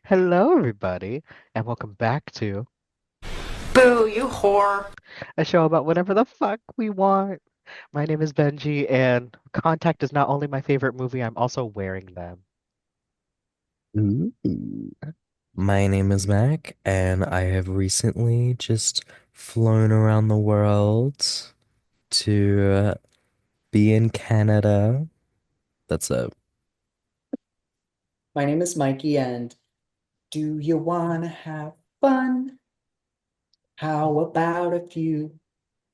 Hello, everybody, and welcome back to Boo, you whore. a show about whatever the fuck we want. My name is Benji, and Contact is not only my favorite movie, I'm also wearing them. Ooh. My name is Mac, and I have recently just flown around the world to be in Canada. That's it. My name is Mikey, and do you want to have fun? How about a few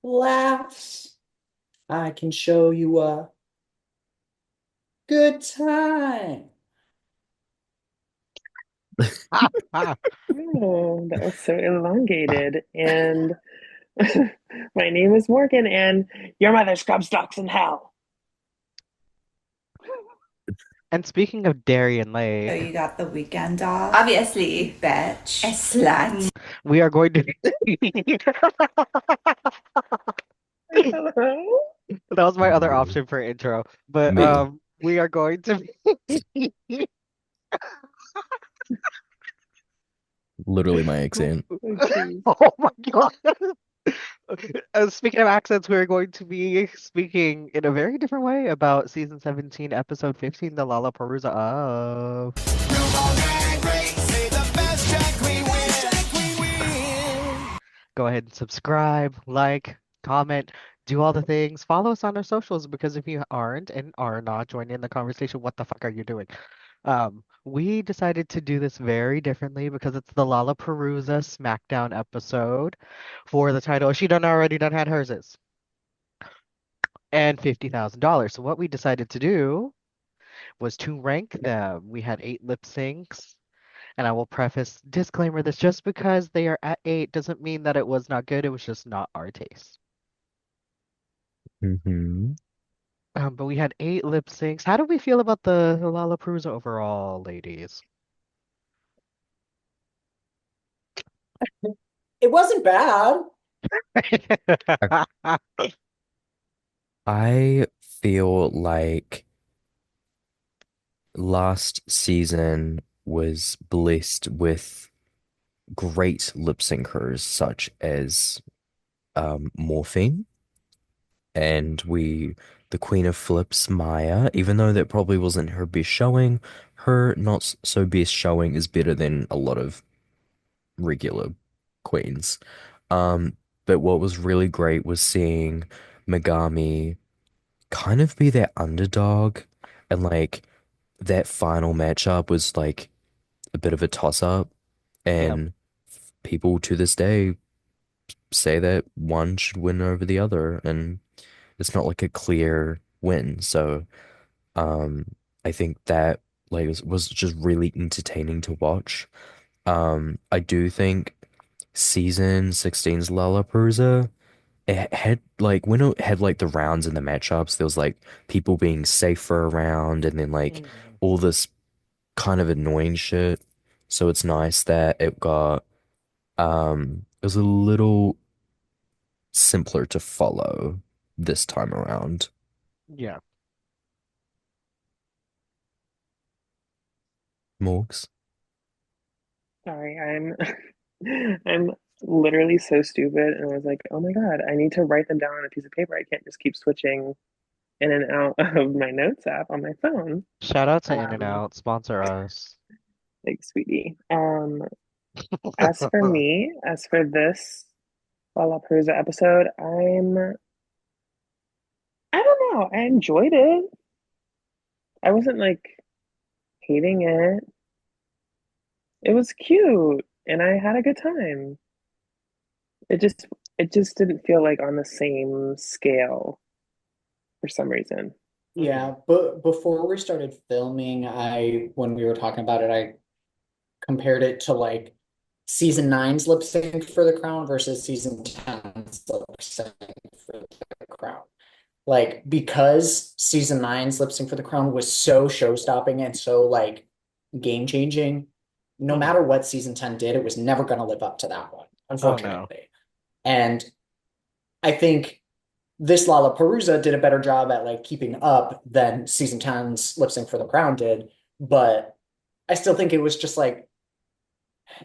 laughs? I can show you a good time. Oh, that was so elongated. And my name is Morgan, and your mother scrubs ducks in hell. And speaking of Darian So Lake, you got the weekend off? Obviously, bitch. A slut. we are going to. Hello? That was my other Literally. option for intro, but Me. we are going to. Literally my accent. Oh, jeez. Oh my God. Speaking of accents, we're going to be speaking in a very different way about season 17, episode 15, the Lalaparuza of. Go ahead and subscribe, like, comment, do all the things. Follow us on our socials because if you aren't and are not joining in the conversation, what the fuck are you doing? We decided to do this very differently because it's the Lalaparuza SmackDown episode for the title. She done already done had hers is and $50,000. So what we decided to do was to rank them. We had 8 lip syncs, and I will preface disclaimer this just because they are at 8 doesn't mean that it was not good. It was just not our taste. Hmm. But we had 8 lip syncs. How do we feel about the Lollapalooza overall, ladies? It wasn't bad. I, I feel like last season was blessed with great lip syncers such as Morphine. And the Queen of Flips, Maya, even though that probably wasn't her best showing, her not so best showing is better than a lot of regular queens. But what was really great was seeing Megami kind of be that underdog, and like that final matchup was like a bit of a toss up, Yep. and people to this day say that one should win over the other, and it's not like a clear win. So, um, I think that like was just really entertaining to watch. I do think season 16's Lollapalooza, it had like when it had like the rounds and the matchups, there was like people being safer around and then like Mhm. all this kind of annoying shit. So it's nice that it was a little simpler to follow this time around. Yeah. Morgs. Sorry, I'm literally so stupid. And I was like, oh my God, I need to write them down on a piece of paper. I can't just keep switching in and out of my notes app on my phone. Shout out to In and Um, Out, sponsor us. like, sweetie. As for me, as for this Lollapalooza episode, I don't know. I enjoyed it. I wasn't like hating it. It was cute and I had a good time. It just it just didn't feel like on the same scale for some reason. Mhm. Yeah, but before we started filming, when we were talking about it, I compared it to like season nine's lip sync for the crown versus season 10's lip sync for the crown. Like, because season nine's lip sync for the crown was so show-stopping and so like game changing, no Mhm. matter what season 10 did, it was never going to live up to that one, Oh no. unfortunately. And I think this Lollapalooza did a better job at like keeping up than season 10's lip sync for the crown did, but I still think it was just like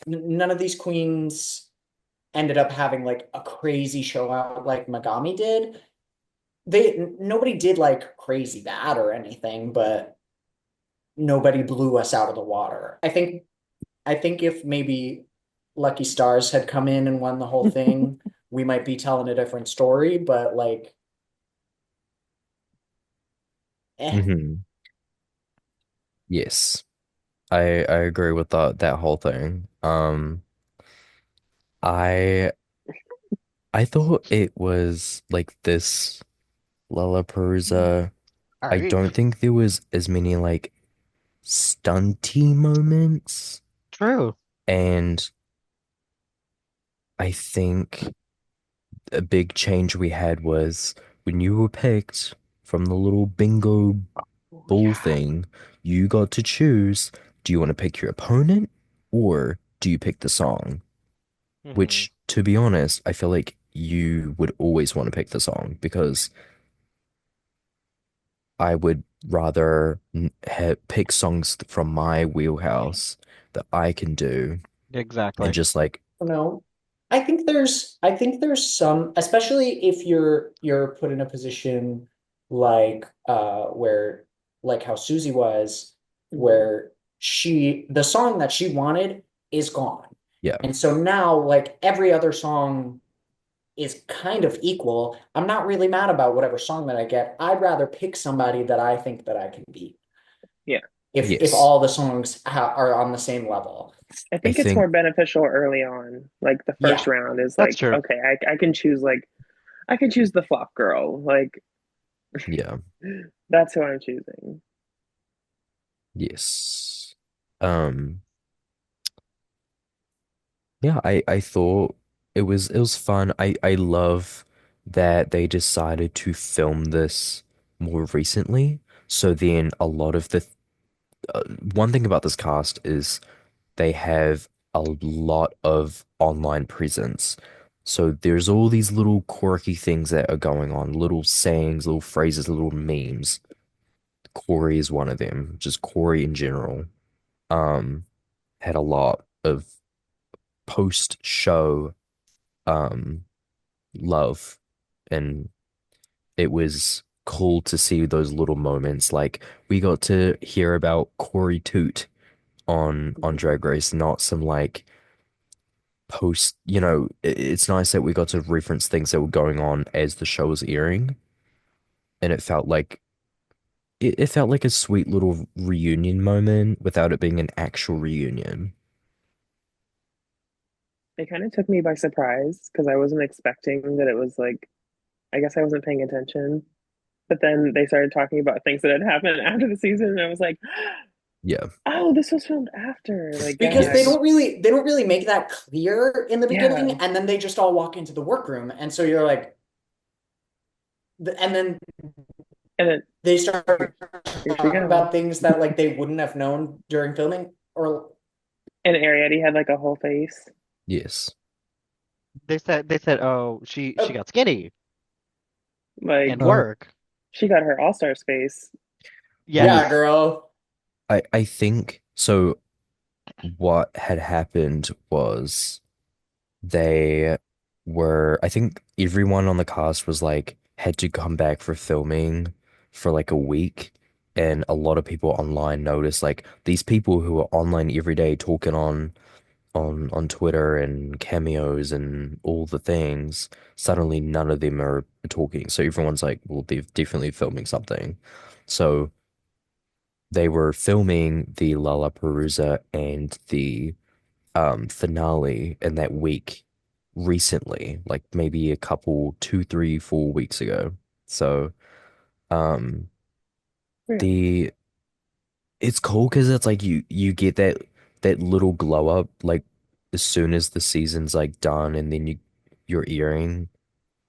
none of these queens ended up having like a crazy show out like Megami did. Nobody did like crazy bad or anything, but nobody blew us out of the water. I think if maybe Lucky Stars had come in and won the whole thing, we might be telling a different story, but like eh. Hmm. Yes. I agree with that whole thing. I I thought it was like this Lalaparuza. All I right. don't think there was as many like stunty moments, True. and I think a big change we had was when you were picked from the little bingo Oh, ball yeah. thing, you got to choose, do you want to pick your opponent or do you pick the song? Hmm. Which, to be honest, I feel like you would always want to pick the song because I would rather pick songs from my wheelhouse that I can do and Exactly. just like, Don't know. I think there's some, especially if you're put in a position like where like how Susie was, Mhm. where the song that she wanted is gone. yeah, And so now like every other song is kind of equal. I'm not really mad about whatever song that I get. I'd rather pick somebody that I think that I can beat Yeah. if yes. all the songs are on the same level. I I think it's more think, beneficial early on. Like the first Yeah. round is That's like, true. okay, I can choose like I can choose the flop girl. Like yeah, that's who I'm choosing. yes. Um, yeah, I thought it was fun. I love that they decided to film this more recently. So then a lot of the one thing about this cast is they have a lot of online presence. So there's all these little quirky things that are going on, little sayings, little phrases, little memes. Corey is one of them, just Corey in general. Um, had a lot of post-show um love, and it was cool to see those little moments. Like we got to hear about Corey Toot on Drag Race, not some like post, it's nice that we got to reference things that were going on as the show was airing, and it felt like a sweet little reunion moment without it being an actual reunion. It kind of took me by surprise because I wasn't expecting that it was like I guess I wasn't paying attention. But then they started talking about things that had happened after the season, and I was like, Yeah. "Oh, this was filmed after." Like, yeah, Because they Yes. don't really they don't really make that clear in the beginning, yeah. and then they just all walk into the workroom, and so you're like, and then And then they start here she talking goes. about things that like they wouldn't have known during filming, or And Ariadne had like a whole face. Yes. They said, oh, she oh got skinny and Like Uh, work. she got her all-star face. yeah, Yes. girl. I think so. What had happened was I think everyone on the cast was like had to come back for filming for like a week, and a lot of people online noticed like these people who are online every day talking on Twitter and cameos and all the things, suddenly none of them are talking. So everyone's like, well, they're definitely filming something. So they were filming the Lalaparuza and the finale in that week recently, like maybe a couple, 2, 3, 4 weeks ago. So um Really? the it's cool because it's like you get that little glow up like as soon as the season's like done, and then you're airing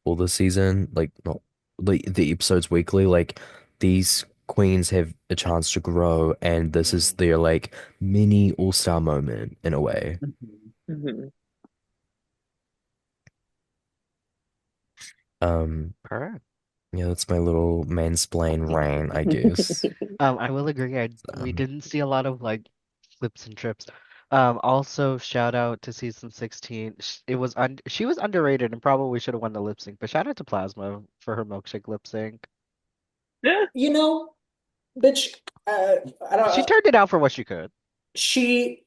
all the season, like not the episodes weekly, like these queens have a chance to grow, and this is Mhm. their like mini all-star moment in a way. Mhm. Hmm. Um Correct. yeah, that's my little mansplain rant, I guess. I will agree. We Um, didn't see a lot of like Clips and trips. Also shout out to season 16. It was she was underrated and probably should have won the lip sync, but shout out to Plasma for her milkshake lip sync. Yeah, You know, bitch, I don't. She turned it out for what she could. She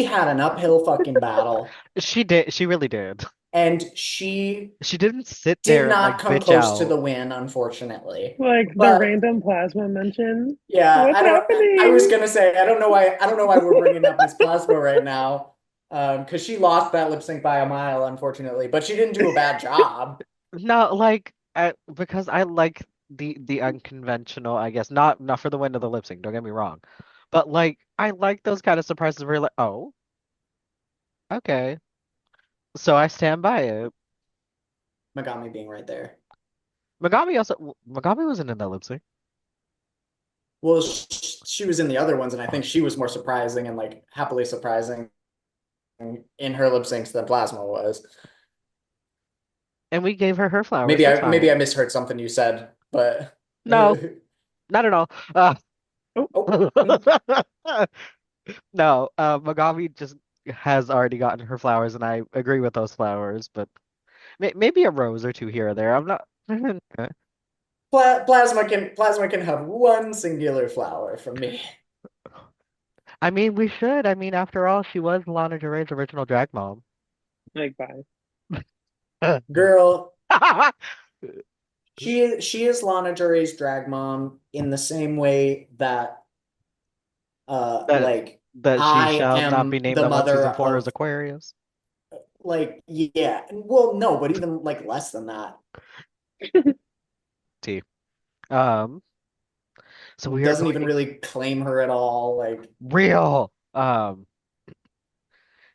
had an uphill fucking battle, She did. She really did. and she She didn't sit did there and not like come bitch close to out. the win, unfortunately. like the But random plasma mention. yeah, What's I was happening? gonna say I don't know why we're bringing up Miss Plasma right now. Because she lost that lip sync by a mile, unfortunately, but she didn't do a bad job. No, like because I like the unconventional, I guess. Not for the win of the lip sync, don't get me wrong. But like I like those kind of surprises where you're like, oh, okay. So I stand by it. Megami being right there. Megami wasn't in that lip sync. Well, she was in the other ones, and I think she was more surprising and like happily surprising in her lip syncs than Plasma was. And we gave her her flowers. That's Maybe I fine. misheard something you said, but No, not at all. Oh, oh, No, Megami just has already gotten her flowers, and I agree with those flowers, but maybe a rose or two here or there. I'm not. Plasma can have one singular flower from me. I mean, we should. I mean, after all, she was Lana Del Rey's original drag mom. like bye. Girl, she is Lana Del Rey's drag mom in the same way that That like that she I shall not be am named the unless mother season four is of Aquarius. like yeah. Well, no, but even like less than that. T. Um. So we are Doesn't going even really claim her at all. Like real.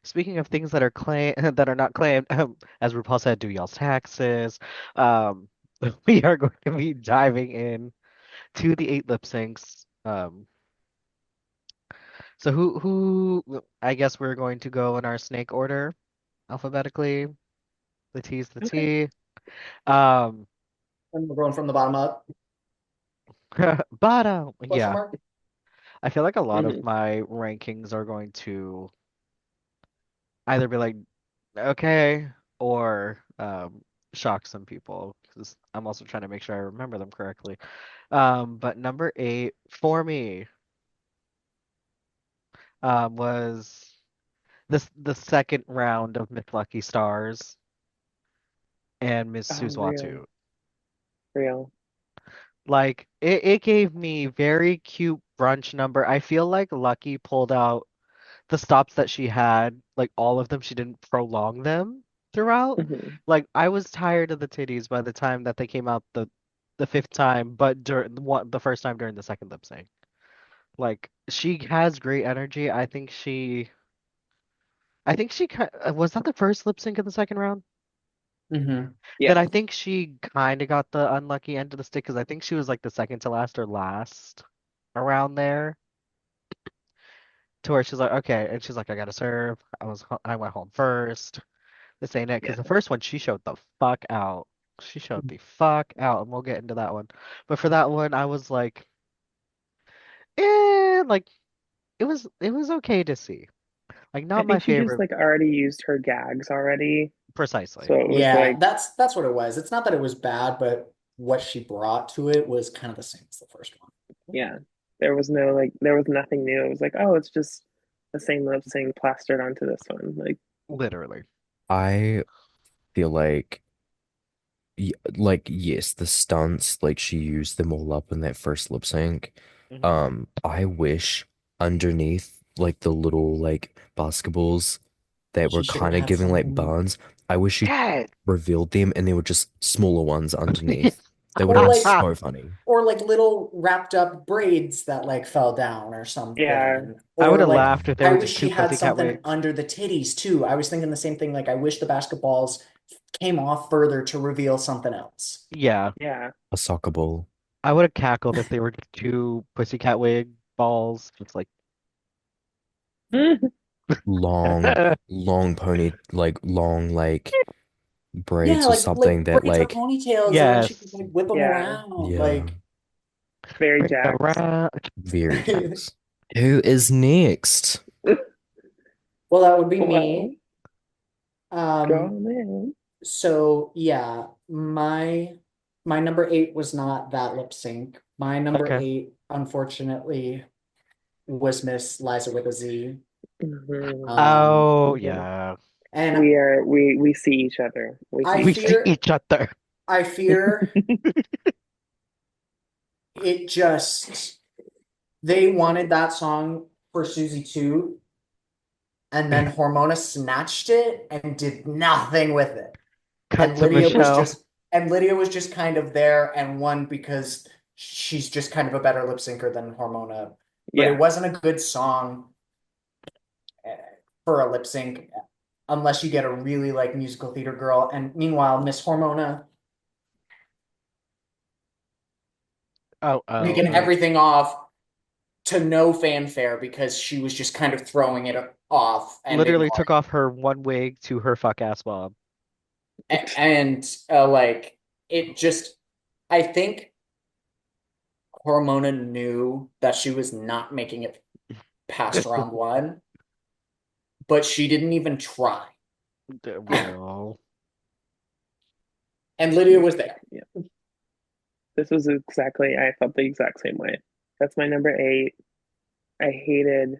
Speaking of things that are claim that are not claimed, as RuPaul said, do y'all's taxes. Um. We are going to be diving in to the eight lip syncs. So I guess we're going to go in our snake order alphabetically. The T's the Okay. T. Um, and we're going from the bottom up. bottom. Question Yeah, mark? I feel like a lot of Hmm. my rankings are going to either be like okay or shock some people because I'm also trying to make sure I remember them correctly. But number eight for me was the second round of Miss Lucky Stars and Miss Oh, real, Suswatu. real. Like it gave me very cute brunch number. I feel like Lucky pulled out the stops that she had, like all of them, she didn't prolong them throughout. Hmm. Like I was tired of the titties by the time that they came out the fifth time, but during the first time during the second lip sync. Like she has great energy. Was that the first lip sync in the second round? Mm-hmm. Then Yes. I think she kind of got the unlucky end of the stick because I think she was like the second to last or last around there to where she's like, okay, and she's like, I gotta serve. I went home first. This ain't it because Yeah. the first one she showed the fuck out. She showed the fuck out, and we'll get into that one. But for that one, I was like it was okay to see. Like I not my think she just favorite like already used her gags already. precisely. So it was Yeah, like, that's what it was. It's not that it was bad, but what she brought to it was kind of the same as the first one. yeah, there was no like, there was nothing new. It was like, oh, it's just the same lip sync plastered onto this one. Like, Literally. I feel like like yes, the stunts, like she used them all up in that first lip sync. Hmm. I wish underneath like the little like basketballs that She were should have kind of had giving like something, buns, I wish she Yeah. revealed them and they were just smaller ones underneath. That would or have been like so funny. little wrapped up braids that like fell down or yeah, something. I would Or have like laughed if they I were wish just she two had pussycat something wigs. under the titties too. I was thinking the same thing. Like I wish the basketballs came off further to reveal something else. Yeah. yeah. A soccer ball, I would have cackled if they were just two pussycat wig balls. Just like long, long pony, like long, like Yeah, braids or like something that braids or like, ponytails, and then she could yes. like whip them Yeah, around. yeah, Like very Bring it Jax. around. very Jax. Who is next? Well, that would be Well, me. go Um, on in. so yeah, my number eight was not that lip sync. My number Okay. eight, unfortunately, was Miss Liza with a Z. Mhm. Um, Oh Mhm. yeah. and We see each other. We see I We each see other. fear each other. I fear it just they wanted that song for Susie too, and then Hormona snatched it and did nothing with it. Cut And to Lydia was Michelle. just and Lydia was just kind of there and won because she's just kind of a better lip syncer than Hormona. But it Yeah. wasn't a good song eh, for a lip sync unless you get a really like musical theater girl. And meanwhile, Miss Hormona Oh, oh, making oh. everything off to no fanfare because she was just kind of throwing it off and Literally ignoring took off her one wig to her fuck ass mom. and like it just I think Hormona knew that she was not making it past round one, but she didn't even try. Well, And Lydia was there. Yeah. This was exactly, I felt the exact same way. That's my number eight. I hated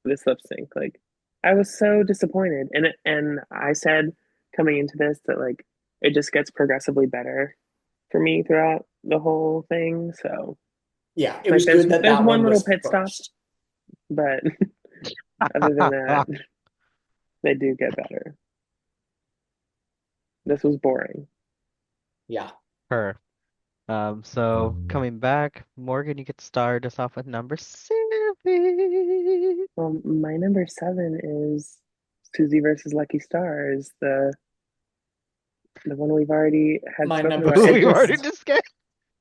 this lip sync. Like, I was so disappointed. And I said coming into this that like it just gets progressively better for me throughout the whole thing. So Yeah, it like was good that there's that one one little was pit stop, first. but other than that, they do get better. This was boring. Yeah. her. So Um, coming back, Morgan, you get to start us off with number 7. Well, my number seven is Susie versus Lucky Stars, the one we've already had My spoken number about. Who It we seven just, already is discussed.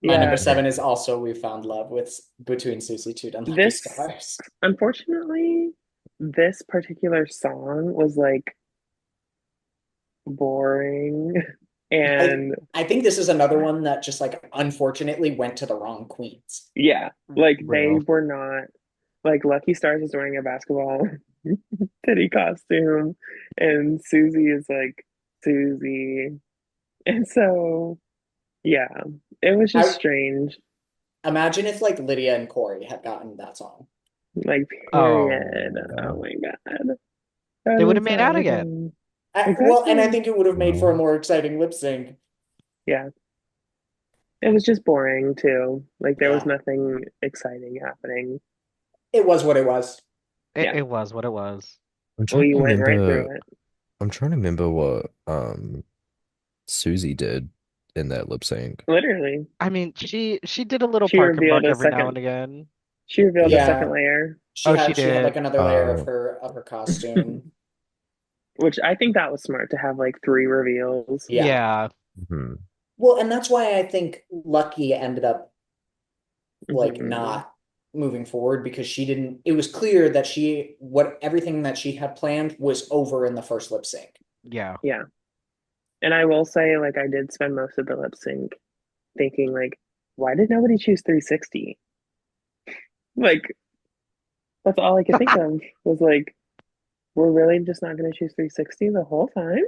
my number yeah, mhm. seven is also We Found Love with between Susie Toot and Lucky this, Stars. unfortunately, this particular song was like boring. I And I think this is another one that just like unfortunately went to the wrong queens. yeah, like they Real. were not, like Lucky Stars is wearing a basketball titty costume, and Susie is like Susie. And so, yeah, it was just I strange. imagine if like Lydia and Corey had gotten that song. Like, period. Oh Oh, my God. That they would was have so made out again. irritating. Well, and I Exactly. think it would have made for a Well, more exciting lip sync. Yeah. It was just boring too. Like, there was Yeah, nothing exciting happening. it was what it was. It, Yeah. it was what it was. I'm trying We to went right remember. through it. I'm trying to remember what Susie did in that lip sync. Literally. I mean, she did a little She park and revealed bark a every now second, and again. she revealed a second Yeah, layer, Oh, she she had like did. another layer Uh, of her costume. which I think that was smart to have like three reveals. Yeah. Yeah. hmm. Well, and that's why I think Lucky ended up like Hmm. not moving forward because she didn't it was clear that she what everything that she had planned was over in the first lip sync. Yeah. Yeah. And I will say, like, I did spend most of the lip sync thinking, like, why did nobody choose 360? Like, that's all I could think of was like, we're really just not going to choose 360 the whole time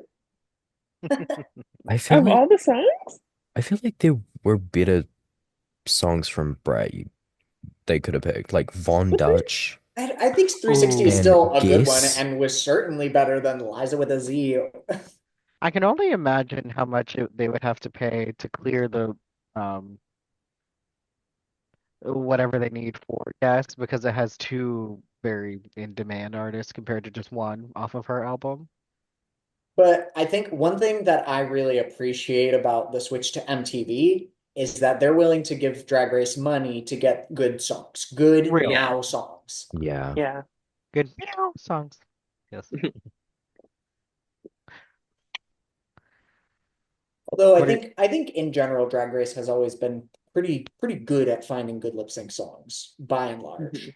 I feel of like all the songs? I feel like there were better songs from Brett they could have picked, like Von But there, Dutch I think 360 is Ooh. still and a good one Guess. and was certainly better than Liza with a Z. I can only imagine how much they would have to pay to clear the um whatever they need for Guess because it has two very in-demand artists compared to just one off of her album. But I think one thing that I really appreciate about the switch to MTV is that they're willing to give Drag Race money to get good songs, good Real. yeah, now songs. Yeah. yeah. Good meow songs. Yes. Although What are I think in general Drag Race has always been pretty good at finding good lip sync songs by and Mhm. large.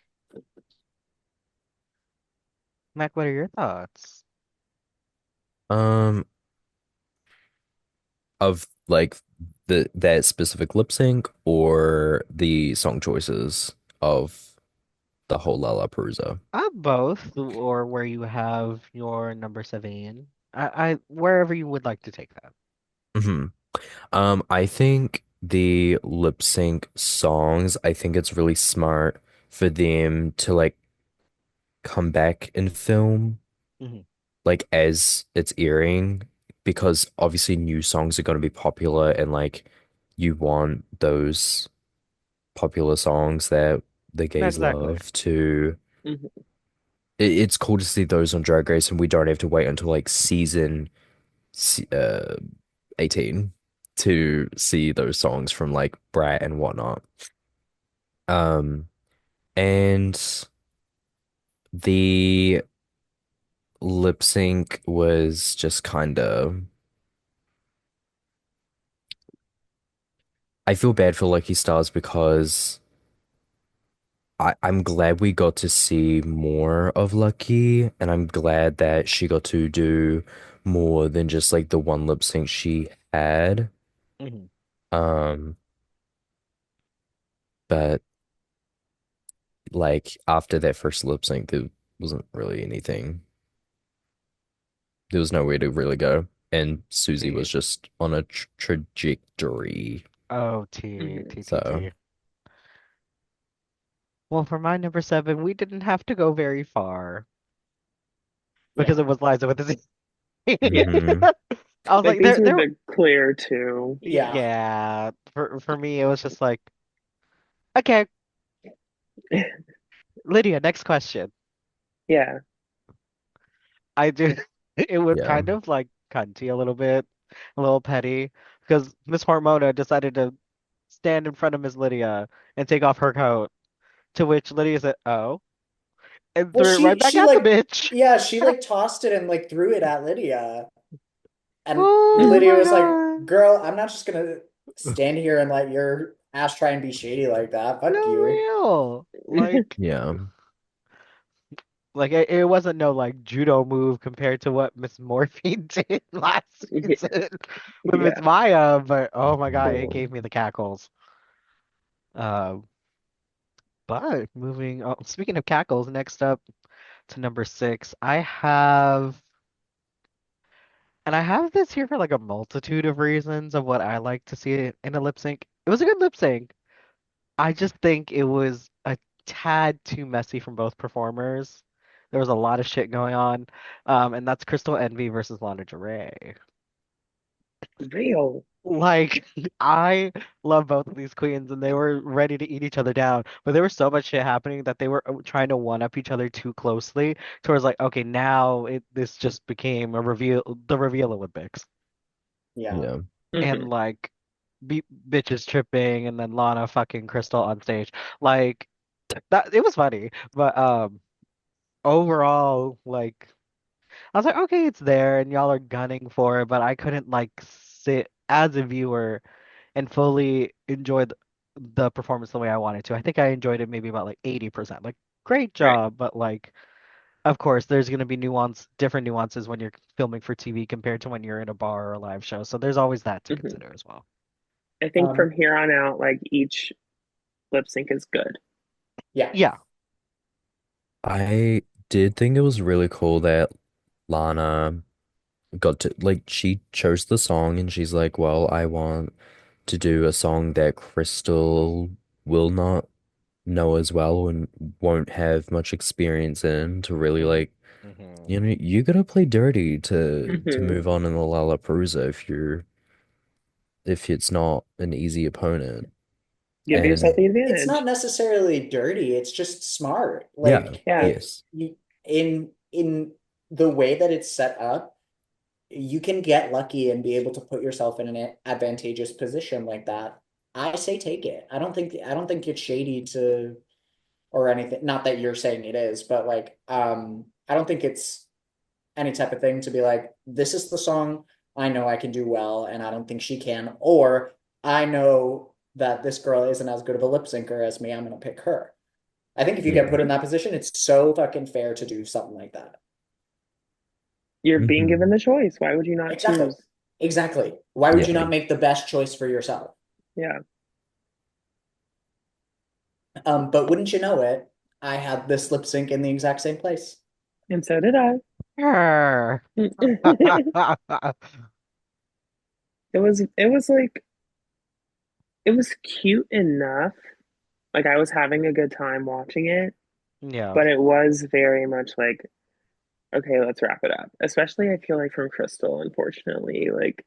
Mac, what are your thoughts? Um, of like that specific lip sync or the song choices of the whole Lalaparuza. Both, or where you have your number seven. I wherever you would like to take that. Hmm. I think the lip sync songs, I think it's really smart for them to like come back in film, Hmm. like as it's airing, because obviously new songs are going to be popular and like you want those popular songs that the gays Exactly. love to. Hmm. It's cool to see those on Drag Race, and we don't have to wait until like season se- uh 18 to see those songs from like Brat and whatnot. Um, and the lip sync was just kind of. I feel bad for Lucky Stars because I'm glad we got to see more of Lucky, and I'm glad that she got to do more than just like the one lip sync she had. Hmm. Um, but like after that first lip sync, there wasn't really anything. There was nowhere to really go, and Susie was T. just on a trajectory. Oh, T Hmm. T T So, T. Well, for my number seven, we didn't have to go very far because Yeah. it was Liza with the Z. Yeah. hmm I was Like like, these were there. the clear two. Yeah. Yeah. For me, it was just like, okay, Lydia. Next question. Yeah. I do. It was yeah. kind of like cunty a little bit, a little petty, because Miss Hormona decided to stand in front of Miss Lydia and take off her coat, to which Lydia said, "Oh," and Well, threw it right back she at the like, bitch. yeah, she like tossed it and like threw it at Lydia. And Oh Lydia my was like, God. girl, I'm not just gonna stand here and let your ass try and be shady like that. Fuck No you. real. Yeah. Like it wasn't no like judo move compared to what Miss Morphine did last Yeah. season with Miss Yeah. Maya, but oh my God, it gave me the cackles. Um, but moving on, speaking of cackles, next up to number six, and I have this here for like a multitude of reasons of what I like to see in a lip sync. It was a good lip sync. I just think it was a tad too messy from both performers. There was a lot of shit going on. And that's Crystal Envy versus Lana Del Rey. Real. Like, I love both of these queens, and they were ready to eat each other down. But there was so much shit happening that they were trying to one up each other too closely. Towards like, okay, now this just became a reveal, the reveal Olympics, Yeah. Yeah. and Hmm. like, bitches tripping, and then Lana fucking Crystal on stage. Like that, it was funny, but overall, like, I was like, okay, it's there, and y'all are gunning for it, but I couldn't like sit as a viewer and fully enjoy the performance the way I wanted to. I think I enjoyed it maybe about like 80%. Like, great Right. job, but like, of course, there's going to be different nuances when you're filming for TV compared to when you're in a bar or a live show. So there's always that to Hmm. consider as well. I think Um, from here on out, like each lip sync is good. yeah. Yeah. I did think it was really cool that Lana got to like she chose the song and she's like, well, I want to do a song that Crystal will not know as well and won't have much experience in to really Hmm. like, Hmm. you gotta play dirty to Hmm. move on in the Lollapalooza if it's not an easy opponent. Give yourself And the It's not advantage. necessarily dirty, it's just smart. yeah, Like Yeah. if yes. you in the way that it's set up, you can get lucky and be able to put yourself in an advantageous position like that. I say take it. I don't think it's shady to or anything. Not that you're saying it is, but like I don't think it's any type of thing to be like, this is the song I know I can do well, and I don't think she can, or I know that this girl isn't as good of a lip syncer as me. I'm gonna pick her. I think if you get Yeah. put in that position, it's so fucking fair to do something like that. You're being given Hmm. the choice. Why would you not Exactly. choose? Exactly. Why would you Yeah. not make the best choice for yourself? Yeah. But wouldn't you know it? I had this lip sync in the exact same place. And so did I. Grr. It was like it was cute enough. Like I was having a good time watching it, Yeah. but it was very much like, okay, let's wrap it up. Especially I feel like from Crystal, unfortunately. Like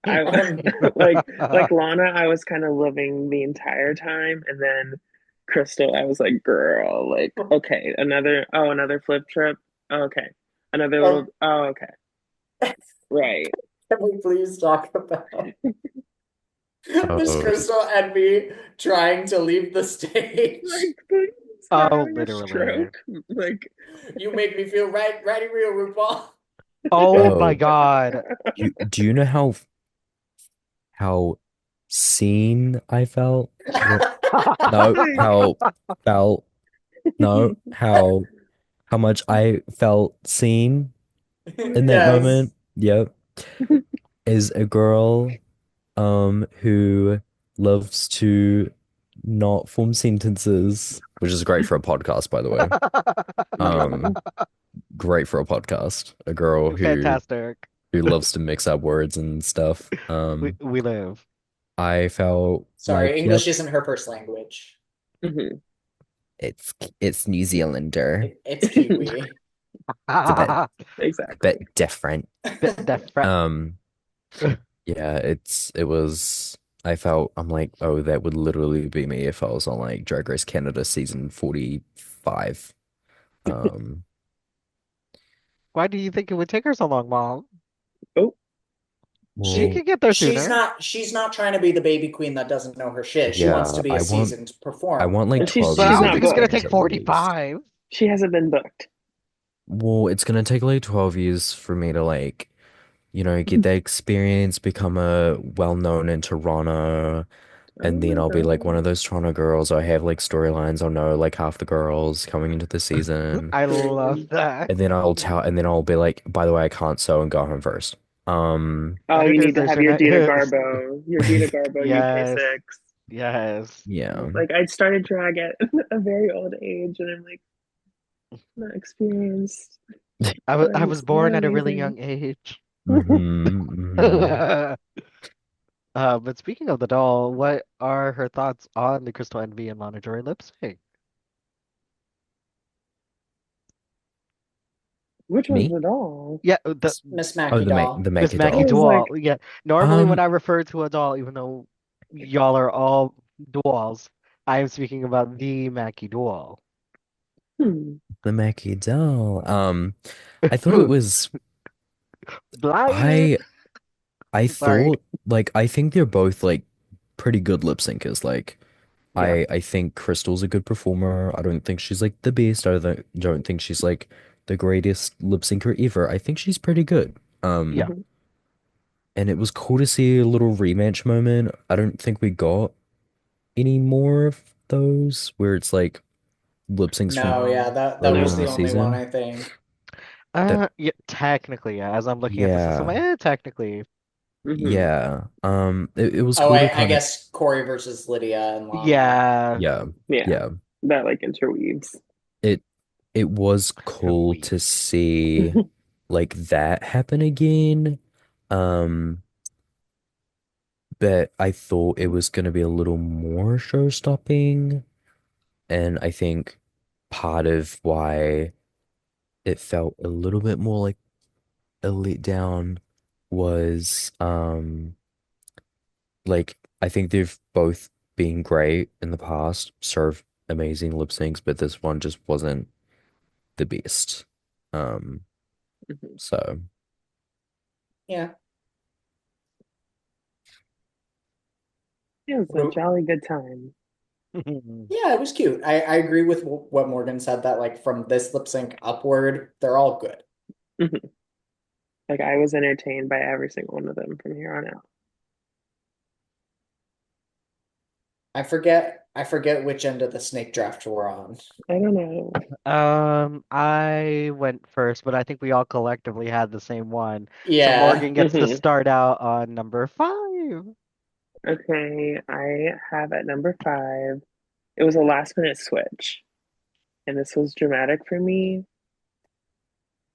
I like Lana, I was kind of living the entire time, and then Crystal, I was like, girl, like, okay, another flip trip. Okay. Another little, And oh, okay. Right. can we please talk about Miss Oh, Crystal and me trying to leave the stage? Like, please, we're Oh, having a literally. stroke. Like, You make me feel righty real, RuPaul. Oh my oh, God. do you know how seen I felt? What? No, like, how felt? No, how much I felt seen in that Yes. moment? Yep, is a girl who loves to not form sentences, which is great for a podcast, by the way. yeah. Um, great for a podcast. A girl Fantastic. who loves to mix up words and stuff. We live. I felt Sorry, like, yep, English isn't her first language. Mhm. it's New Zealander. It's Kiwi. It's a bit Exactly. different. Different. Um, yeah, it was. I felt I'm like, oh, that would literally be me if I was on like Drag Race Canada season 45. Um, Why do you think it would take her so long, Mom? Oh, She well, could get there sooner. She's not trying to be the baby queen that doesn't know her shit. She wants yeah, to be a seasoned I performer. want like and she's 12 But I she's years don't of not think it's gonna booked. take experience at least. 45. She hasn't been booked. Well, it's gonna take like 12 years for me to like, get that experience, become a well-known in Toronto, Oh and then my I'll be like one God. of those Toronto girls. I have like storylines. I'll know like half the girls coming into the season, I love Period. that. and then I'll be like, by the way, I can't sew and go home first. Oh, Better you need to have transition your Dita is. Garbo, your Dita Garbo Yes. UK6. Yes. Yeah. Like I started drag at a very old age, and I'm like not experienced, but I I'm was not born at a really amazing. young age. Hmm. But speaking of the doll, what are her thoughts on the Crystal Envy and Lana Joy lip sync? Which one's Me? the doll? Yeah, the Miss Oh, Mackie doll. the Miss Mackie I Mackie doll. was doll. like, Yeah. Normally, when Um, I refer to a doll, even though y'all are all dolls, I am speaking about the Mackie doll. hmm, the Mackie doll. I thought it was. Blinded. I I Sorry. thought like I think they're both like pretty good lip syncers. Like Yeah. I think Crystal's a good performer. I don't think she's like the best. Don't think she's like the greatest lip syncer ever. I think she's pretty good. Yeah. mhm. And it was cool to see a little rematch moment. I don't think we got any more of those where it's like lip syncs from No, yeah, No. that earlier was in No. the the only one season. I think. That Yeah, technically, yeah. As I'm looking at the system, yeah, technically. Hmm. yeah. It was Oh, cool to I kind of guess Corey versus Lydia and Lana. Yeah. yeah, Yeah, yeah. that like interweaves. It it was Her cool weave. to see like that happen again. Um, but I thought it was gonna be a little more show-stopping, and I think part of why it felt a little bit more like a letdown was like I think they've both been great in the past, served amazing lip syncs, but this one just wasn't the best. Um, Mhm. so Yeah. It was a Ru- jolly good time. Yeah, it was cute. I agree with what Morgan said that like from this lip sync upward, they're all good. Mhm. Like I was entertained by every single one of them from here on out. I forget which end of the snake draft we're on. I don't know. I went first, but I think we all collectively had the same one. So Yeah. Morgan gets to Hmm. start out on number 5. Okay, I have at number 5. It was a last minute switch. and this was dramatic for me.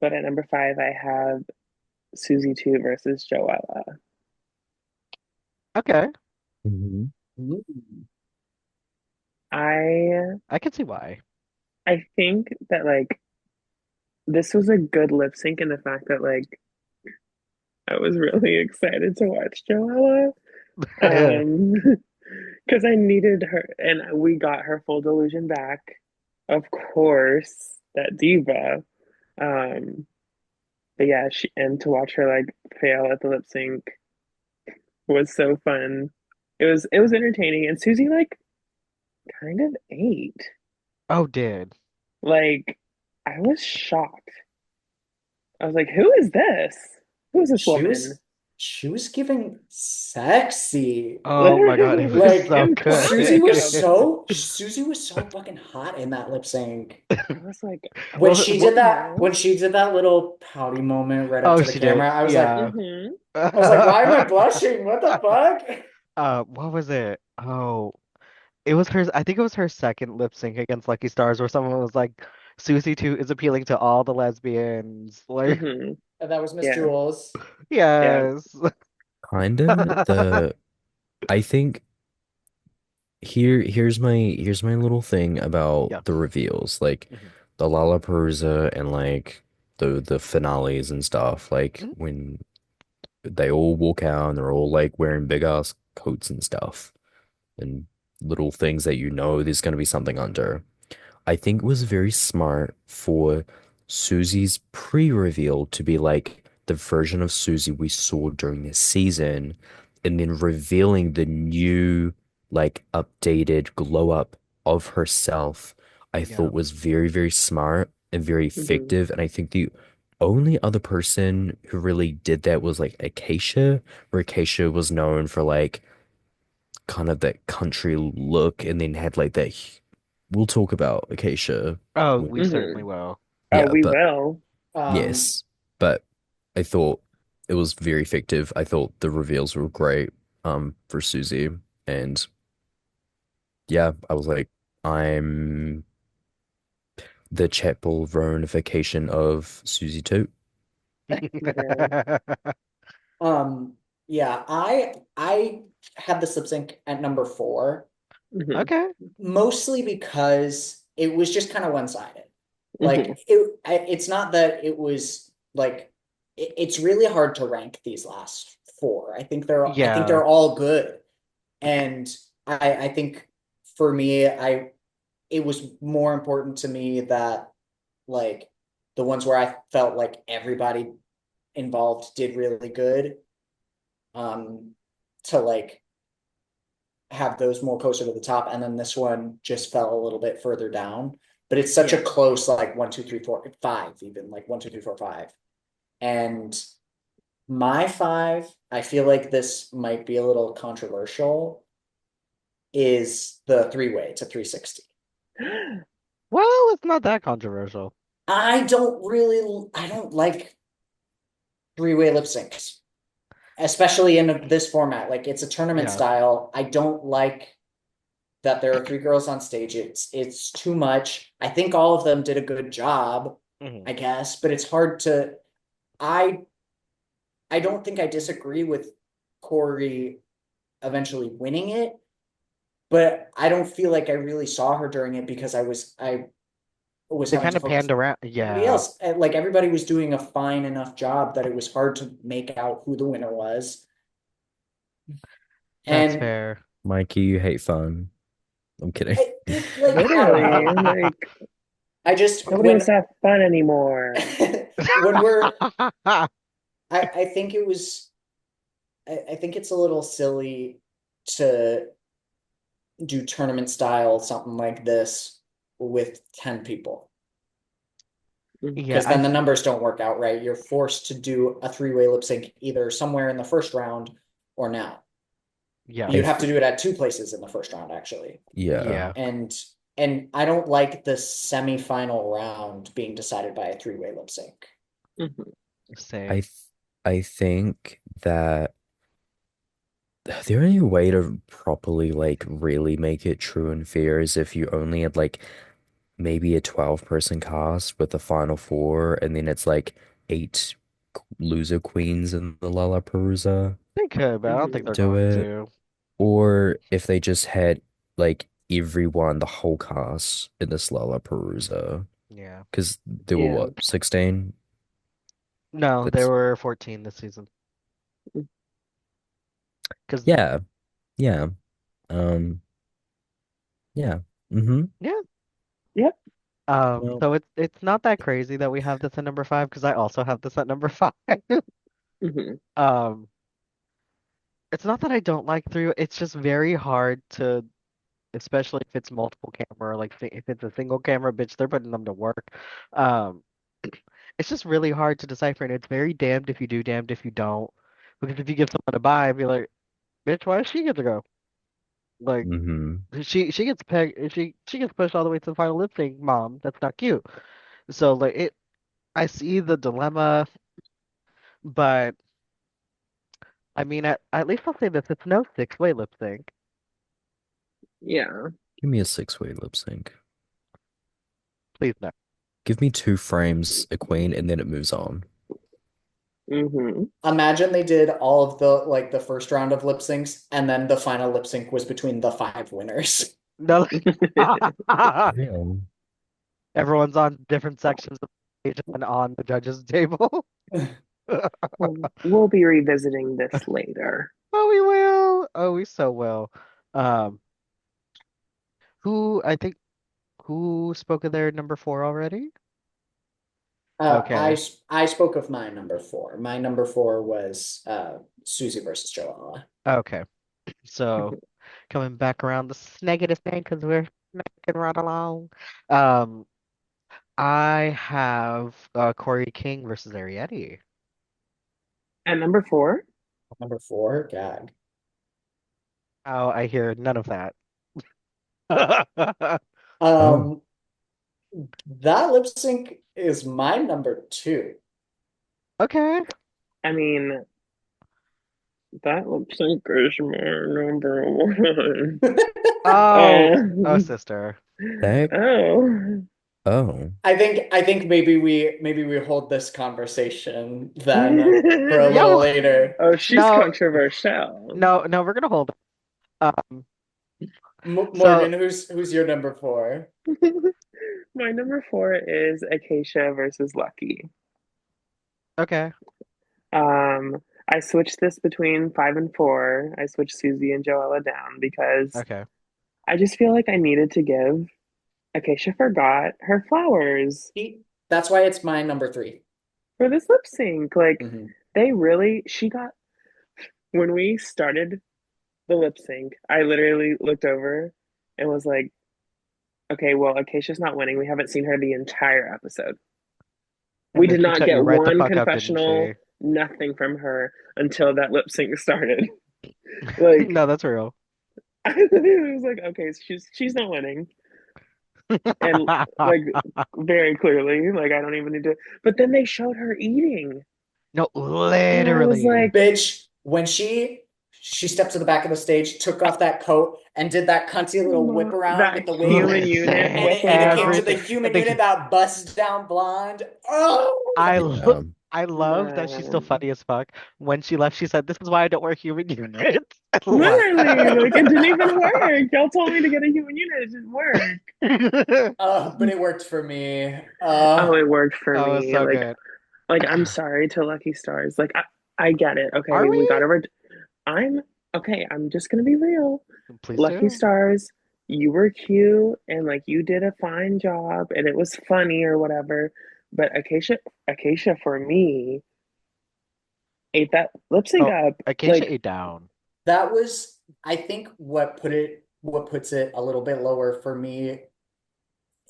But at number five, I have Susie 2 versus Joella. Okay, Mhm. Ooh. I I can see why. I think that like this was a good lip sync in the fact that like I was really excited to watch Joella. Um, because I needed her, and we got her full delusion back. Of course, that diva. Um, but yeah, and to watch her like fail at the lip sync was so fun. It was entertaining, and Susie like kind of ate. Oh, did. Like I was shocked. I was like, "Who is this? Who is this She woman?" was she was giving sexy. Oh my God, it was Literally Like so in good. public. Susie was so fucking hot in that lip sync. I was like, What? "Huh?" When she did that little pouty moment right up Oh, to the she did. camera, Yeah. Mm-hmm. I was like, why am I blushing? What the fuck? What was it? Oh, it was her. I think it was her second lip sync against Lucky Stars, where someone was like, "Susie 2 is appealing to all the lesbians." Like, Mm-hmm. And that was Miss Yeah. Jules. Yeah. yes. Kinda the I think here's my little thing about Yeah. the reveals, like Hmm. the Lalaparuza and like the finales and stuff, like Hmm. when they all walk out and they're all like wearing big ass coats and stuff and little things that you know there's gonna be something under. I think it was very smart for Susie's pre-reveal to be like the version of Susie we saw during this season, and then revealing the new, like, updated glow up of herself, I Yeah. thought was very, very smart and very Mm-hmm. effective. And I think the only other person who really did that was like Acacia, where Acacia was known for like kind of that country look and then had like that we'll talk about Acacia. Oh, when- we certainly Mm-hmm. will. Oh, Yeah, we but will. Um, yes, but I thought it was very effective. I thought the reveals were great for Susie, and yeah, I was like, I'm the chapel veronification of Susie too. Yeah. um, yeah, I had the lip sync at number four, Mm-hmm. Okay. mostly because it was just kind of one-sided. Mm-hmm. It's not that it was like it's really hard to rank these last four. I think Yeah. they're all good. And I think for me, it was more important to me that like the ones where I felt like everybody involved did really good, um, to like have those more closer to the top, and then this one just fell a little bit further down. But it's such a Yeah. close like one, two, three, four, five, even like one, two, three, four, five. And my five, I feel like this might be a little controversial, is the three-way to 360. Well, it's not that controversial. I don't like three-way lip syncs, especially in this format. Like it's a tournament Yeah. style. I don't like that there are three girls on stage. It's too much. I think all of them did a good job, Hmm. I guess, but it's hard to. I I don't think I disagree with Corey eventually winning it, but I don't feel like I really saw her during it because I was They having kind to of panned focus around. on everybody Yeah, else. Like everybody was doing a fine enough job that it was hard to make out who the winner was. that's And fair. Mikey, you hate fun. I'm kidding. like I don't Literally, know. like I just nobody wants to have fun anymore. when I think it was I think it's a little silly to do tournament style something like this with 10 people, Mhm. Yeah, because then the numbers don't work out right. You're forced to do a three-way lip sync either somewhere in the first round or now. yeah, You'd I have to do it at two places in the first round, actually. yeah. yeah, And I don't like the semi-final round being decided by a three-way lip sync. Mhm. I same. th I think that the only way to properly like really make it true and fair is if you only had like maybe a 12-person cast with the final four, and then it's like eight loser queens in the Lalaparuza They could, but I don't think Hmm. they're do going it. to. Or if they just had like everyone, the whole cast in this Lalaparuza. Yeah. Because there were Yeah. what, 16? No, there That's were 14 this season. Because yeah, yeah. Um, yeah. Mm-hmm. yeah. Yep. Well, So it's not that crazy that we have this at number five because I also have this at number five. Hmm. Um, it's not that I don't like through. It's just very hard to, especially if it's multiple camera, like if it's a single camera, bitch, they're putting them to work. Um, it's just really hard to decipher, and it's very damned if you do, damned if you don't. Because if you give someone a buy, be like, bitch, why does she get to go? Like mm-hmm. she gets pegged, she gets pushed all the way to the final lip sync. Mom, that's not cute. So like it, I see the dilemma, but I mean, at least I'll say this: it's no six-way lip sync. Yeah. Give me a six-way lip sync. Please no. Give me two frames, a queen, and then it moves on. Hmm. Imagine they did all of the first round of lip syncs, and then the final lip sync was between the five winners. No. Real. Everyone's on different sections of the stage and on the judges' table. We'll be revisiting this later. Oh, we will. Oh, we so will. Um, who I think who spoke of their number four already? Uh, Okay. I I spoke of my number four. My number four was Susie versus Joella. Okay. So coming back around the negative thing because we're snaking right along. Um, I have Corey King versus Arietti. At number four, Number four, God. Oh, I hear none of that. Oh, Um, that lip sync is my number two. Okay. I mean, that lip sync is my number one. Oh, oh, Oh, sister. that. oh. Oh. I think maybe we hold this conversation then for a Yeah. little later. Oh, she's No, controversial. no. We're gonna hold it. So Morgan, who's your number four? My number four is Acacia versus Lucky. okay, I switched this between five and four. I switched Susie and Joella down because okay. I just feel like I needed to give Acacia Forgot her flowers That's why it's my number three. for this lip sync. Like, Mhm. she got, when we started the lip sync, I literally looked over and was like, okay, well, Acacia's not winning. We haven't seen her the entire episode. We And then did she not shut you get right the one fuck up, didn't confessional, she? nothing from her until that lip sync started. Like, No, that's real. I was like, okay, she's not winning. And like very clearly, like I don't even need to. But then they showed her eating, No, and I was literally. like, Bitch, when she stepped to the back of the stage, took off that coat, and did that cunty little whip around that with the wig, human unit Listen, and whip it came to the everything. around. human unit The, that busts down blonde. Oh, I Yeah. lo I love that she's still Man, funny as fuck. When she left, she said, "This is why I don't wear human units." I love literally, like it didn't even work. Y'all told me to get a human unit, it didn't work. that. but it worked for me. Oh, it worked for Oh, it's me. so good. Like I'm sorry to Lucky Stars. I get it. Are Okay, we got we? over. I'm okay. I'm just gonna be real. Please Lucky do. Stars, you were cute and like you did a fine job and it was funny or whatever. But Acacia for me ate that lip sync Oh, up. Acacia Like, ate down. That was, I think, what puts it a little bit lower for me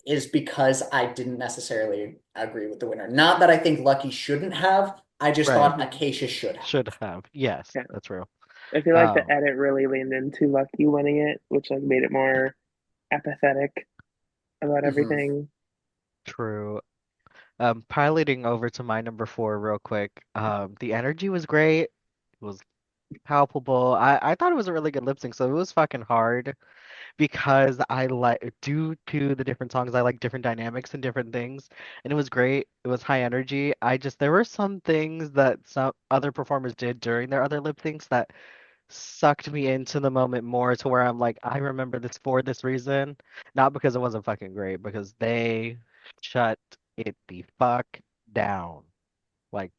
is because I didn't necessarily agree with the winner. Not that I think Lucky shouldn't have. I just Right. thought mhm, Acacia should have. Should have. Yes, yeah. that's real. I feel like the Um, edit really leaned into Lucky winning it, which like made it more apathetic about Mhm. everything. true. Piloting over to my number four real quick. The energy was great. It was. palpable. I thought it was a really good lip sync, so it was fucking hard because I like due to the different songs, I like different dynamics and different things, and it was great. It was high energy. I just there were some things that some other performers did during their other lip syncs that sucked me into the moment more to where I'm like, I remember this for this reason, not because it wasn't fucking great, because they shut it the fuck down. Like,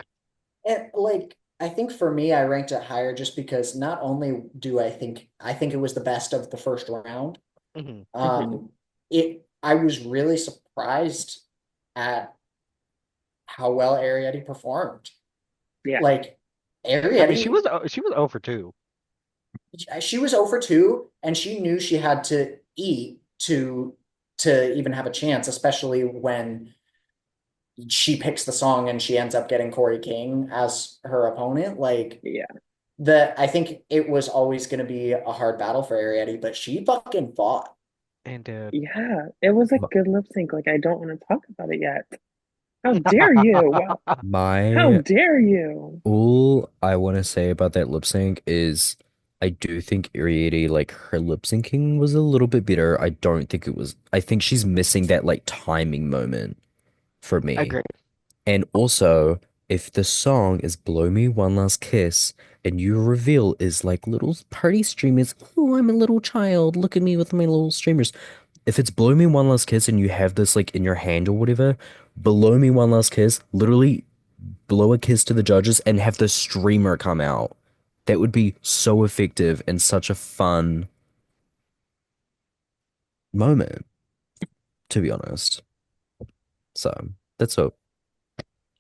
And like I think for me, I ranked it higher just because not only do I think it was the best of the first round. mhm. Hmm. It I was really surprised at how well Arietti performed. Yeah. Like I mean, Arietti, she was over 2. she was 0 for 2, and she knew she had to eat to even have a chance, especially when she picks the song and she ends up getting Corey King as her opponent. Like Yeah. I think it was always going to be a hard battle for Arietti, but she fucking fought. And dude. Yeah. It was a good lip sync. Like, I don't want to talk about it yet. How dare you? Wow. How My dare you? all I want to say about that lip sync is I do think Ariete, like her lip syncing was a little bit better. I don't think it was, I think she's missing that like timing moment for me. Agree. And also, if the song is Blow Me One Last Kiss and your reveal is like little party streamers, oh, I'm a little child, look at me with my little streamers. If it's Blow Me One Last Kiss and you have this like in your hand or whatever, Blow Me One Last Kiss, literally blow a kiss to the judges and have the streamer come out. That would be so effective and such a fun moment, to be honest. So that's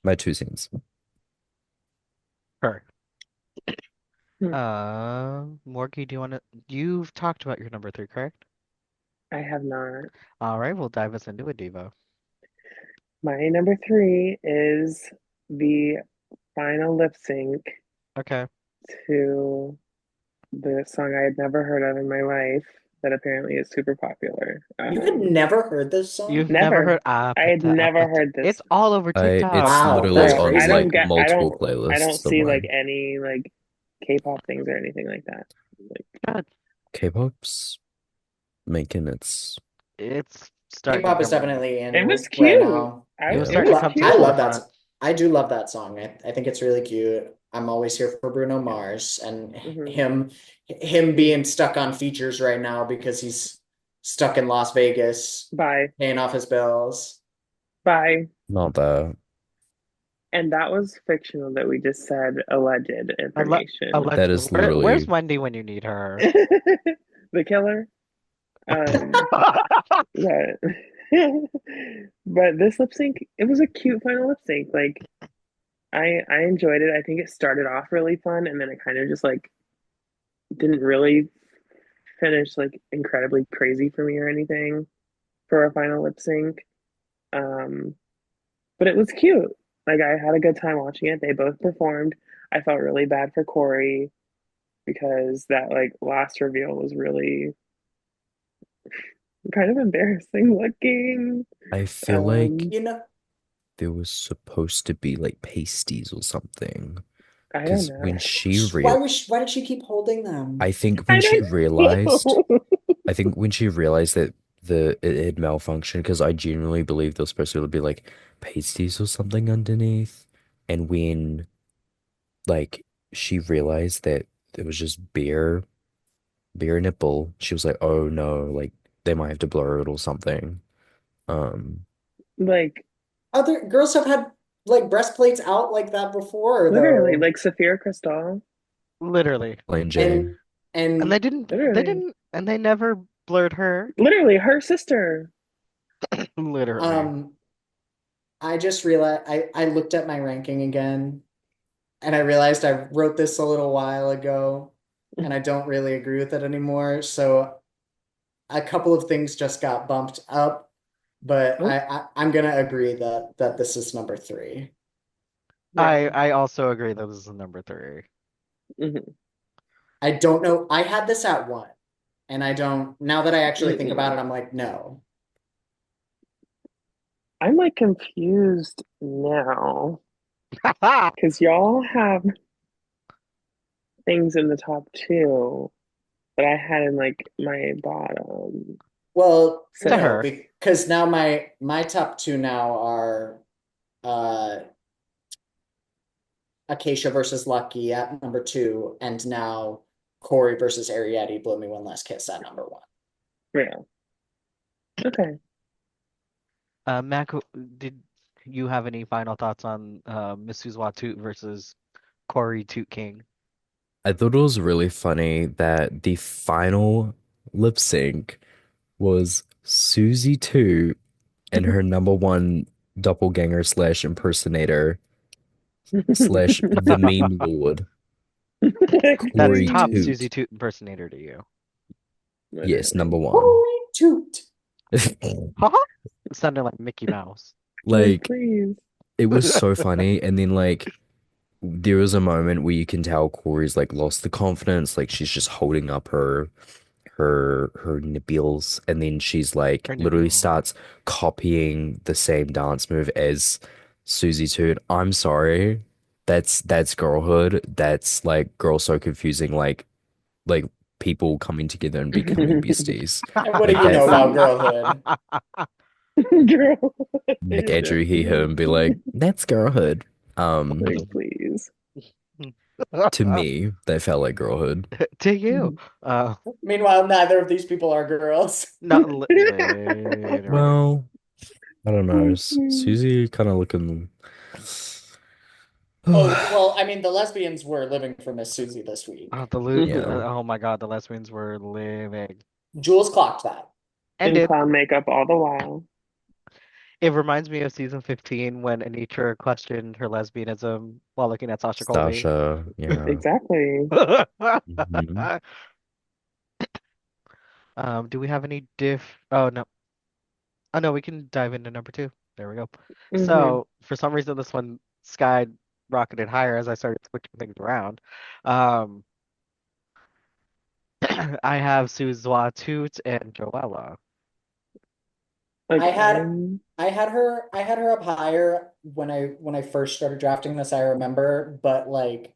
my 2 cents. Her. Hmm. Morgie, do you want to? You've talked about your number 3, correct? I have not. All right, we'll dive us into it, Devo. My number three is the final lip sync Okay. to the song I had never heard of in my life that apparently is super popular. You had never heard this song? You've never Never. heard I had never Apata. heard this. It's all over It's TikTok. Wow, literally that's Like, on I like don't crazy. get, multiple I don't playlists of see like mine. any like K-pop things or anything like that. Like, God, K-pop's making its it's starting to K-pop is come. definitely it was in right cute. now. It was It yeah. starting was to come to the I cute. love that. forefront. I do love that song. I think it's really cute. I'm always here for Bruno Mars and Hmm. him being stuck on features right now because he's stuck in Las Vegas Bye. paying off his bills. Bye. Not that. And that was fictional that we just said alleged Alle information. That alleged. is Where's literally Wendy when you need her? The killer. Um, but but this lip sync, it was a cute final lip sync. Like I enjoyed it. I think it started off really fun and then it kind of just like didn't really finish like incredibly crazy for me or anything for a final lip sync. Um, but it was cute. Like I had a good time watching it. They both performed. I felt really bad for Corey because that like last reveal was really kind of embarrassing looking. I feel like Um, You know, there was supposed to be like pasties or something. I don't Because know. when she real why did she keep holding them? I think I when she don't realized know. I think when she realized that it had malfunctioned, because I genuinely believe there was supposed to be like pasties or something underneath. And when like she realized that it was just bare nipple, she was like, oh no, like they might have to blur it or something. Um, Like Other girls have had like breastplates out like that before literally, though. like Saphira Crystal. Literally. Plain And Jane. And and they Literally. didn't, and they never blurred her. Literally, her sister. Literally. um I just realized I looked at my ranking again and I realized I wrote this a little while ago and I don't really agree with it anymore. So a couple of things just got bumped up, but Oh, I'm gonna agree that this is number three. yeah. I also agree that this is number 3. Hmm. I don't know. I had this at one, and I don't now that I actually think about Mm-mm. it, I'm like, no. I'm like confused now because y'all have things in the top two that I had in like my bottom. Well, To So no, her. because now my top two now are uh Acacia versus Lucky at number two, and now Corey versus Ariete, Blow Me One Last Kiss at number one. real. Okay. Mac, did you have any final thoughts on Mrs. Watut versus Corey Toot King? I thought it was really funny that the final lip sync was Susie 2 and her number one doppelganger slash impersonator slash the meme lord, That's Corey top Please. Susie Toot. Toot impersonator to you. Yes, number Literally. one. Corey Toot. Haha. Sounded like Mickey Mouse. Like, Like, please. it was so funny. And then, like, there was a moment where you can tell Corey's like lost the confidence, like she's just holding up her nipples, and then she's like Her literally nipple. starts copying the same dance move as Susie Toot. I'm sorry. That's girlhood. That's like girl so confusing, like people coming together and becoming besties. And what do Like you know that about girlhood? Girl. make Andrew hear her and be like, that's girlhood. Like, please. To me, that felt like girlhood. To you. Uh, Meanwhile, neither of these people are girls. not literally. Well, I don't know. Susie kind of looking. Oh, well, I mean, the lesbians were living for Miss Susie this week. Yeah. Mhm. Oh my God, the lesbians were living. Jules clocked that. And In did. clown makeup all the while. It reminds me of season 15 when Anitra questioned her lesbianism while looking at Sasha Colby. Sasha, yeah. Exactly. Hmm. Do we have any diff? Oh no. Oh no, we can dive into number two. There we go. Hmm. So for some reason this one sky rocketed higher as I started switching things around. Um, I have Suzwa Toot and Joella. Like, I had I had her up higher when I first started drafting this, I remember, but like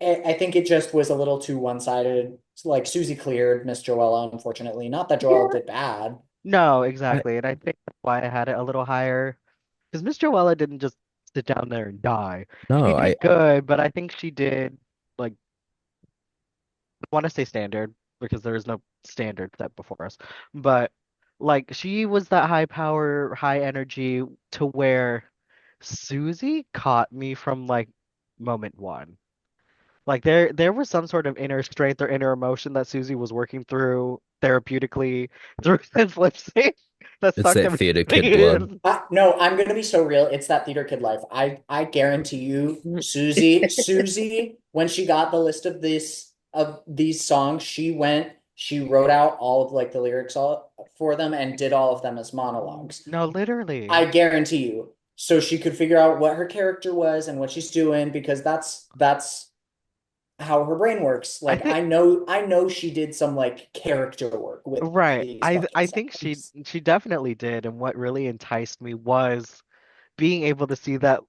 I think it just was a little too one-sided. Like Susie cleared Miss Joella, unfortunately. Not that Joella Yeah. did bad. No, I exactly. And I think that's why I had it a little higher. Because Miss Joella didn't just sit down there and die. She no, did good, but I think she did like I want to say standard because there is no standard set before us. But like she was that high power, high energy to where Susie caught me from like moment one. Like there was some sort of inner strength or inner emotion that Susie was working through therapeutically through this lip sync that it's sucked that theater kid everybody blood. in. No, I'm gonna be so real. It's that theater kid life. I guarantee you, Susie, when she got the list of these songs, she wrote out all of like the lyrics all for them and did all of them as monologues. No, I literally. guarantee you. So she could figure out what her character was and what she's doing because that's how her brain works. I Like think I know she did some like character work with right. these I fucking think songs. she definitely did, and what really enticed me was being able to see that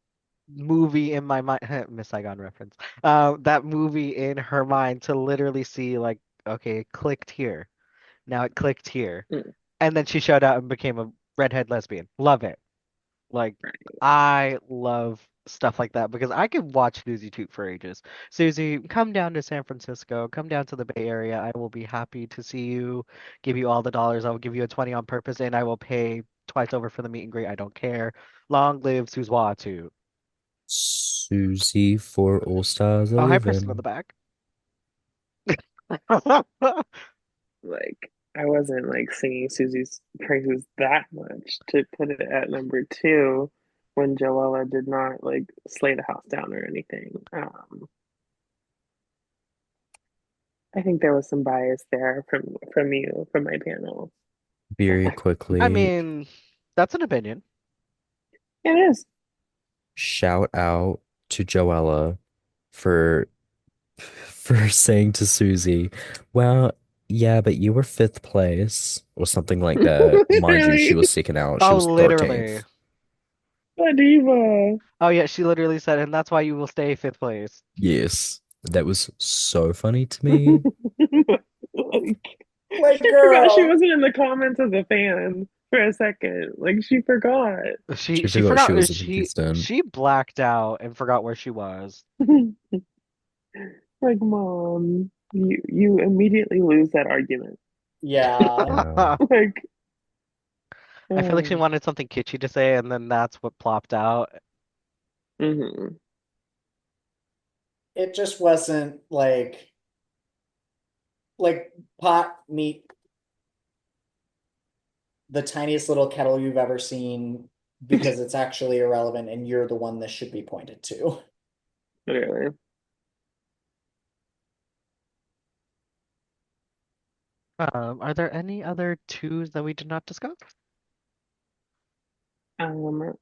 movie in my mind, Miss Saigon reference. That movie in her mind to literally see like, okay, it clicked here. Now it clicked here. And then she showed out and became a redhead lesbian. Love it. Like I love stuff like that because I could watch Susie Toot for ages. Susie, come down to San Francisco, come down to the Bay Area. I will be happy to see you, give you all the dollars. I will give you a 20 on purpose and I will pay twice over for the meet and greet. I don't care. Long live Suzwa Toot. Susie for All Stars are Oh, hi, Preston in the living. back. Like, I wasn't like singing Susie's praises that much to put it at number two when Joella did not like slay the house down or anything. I think there was some bias there from you from my panel. Very I quickly, mean, that's an opinion. It is. shout out to Joella for saying to Susie, well, yeah, but you were fifth place or something like that. Mind you, she Literally, was second out. She Oh, was literally. 13th. a diva. Oh, yeah, she literally said, and that's why you will stay fifth place. Yes. That was so funny to me. Like, Like, she forgot she girl. wasn't in the comments as a fan for a second. Like, she forgot. She She she forgot she forgot was a she contestant. she blacked out and forgot where she was. Like, mom, you immediately lose that argument. Yeah. Yeah. Like, I feel like she oh, wanted something kitschy to say, and then that's what plopped out. hmm It just wasn't like pot meet the tiniest little kettle you've ever seen because it's actually irrelevant and you're the one that should be pointed to. literally. Are there any other twos that we did not discuss? Um,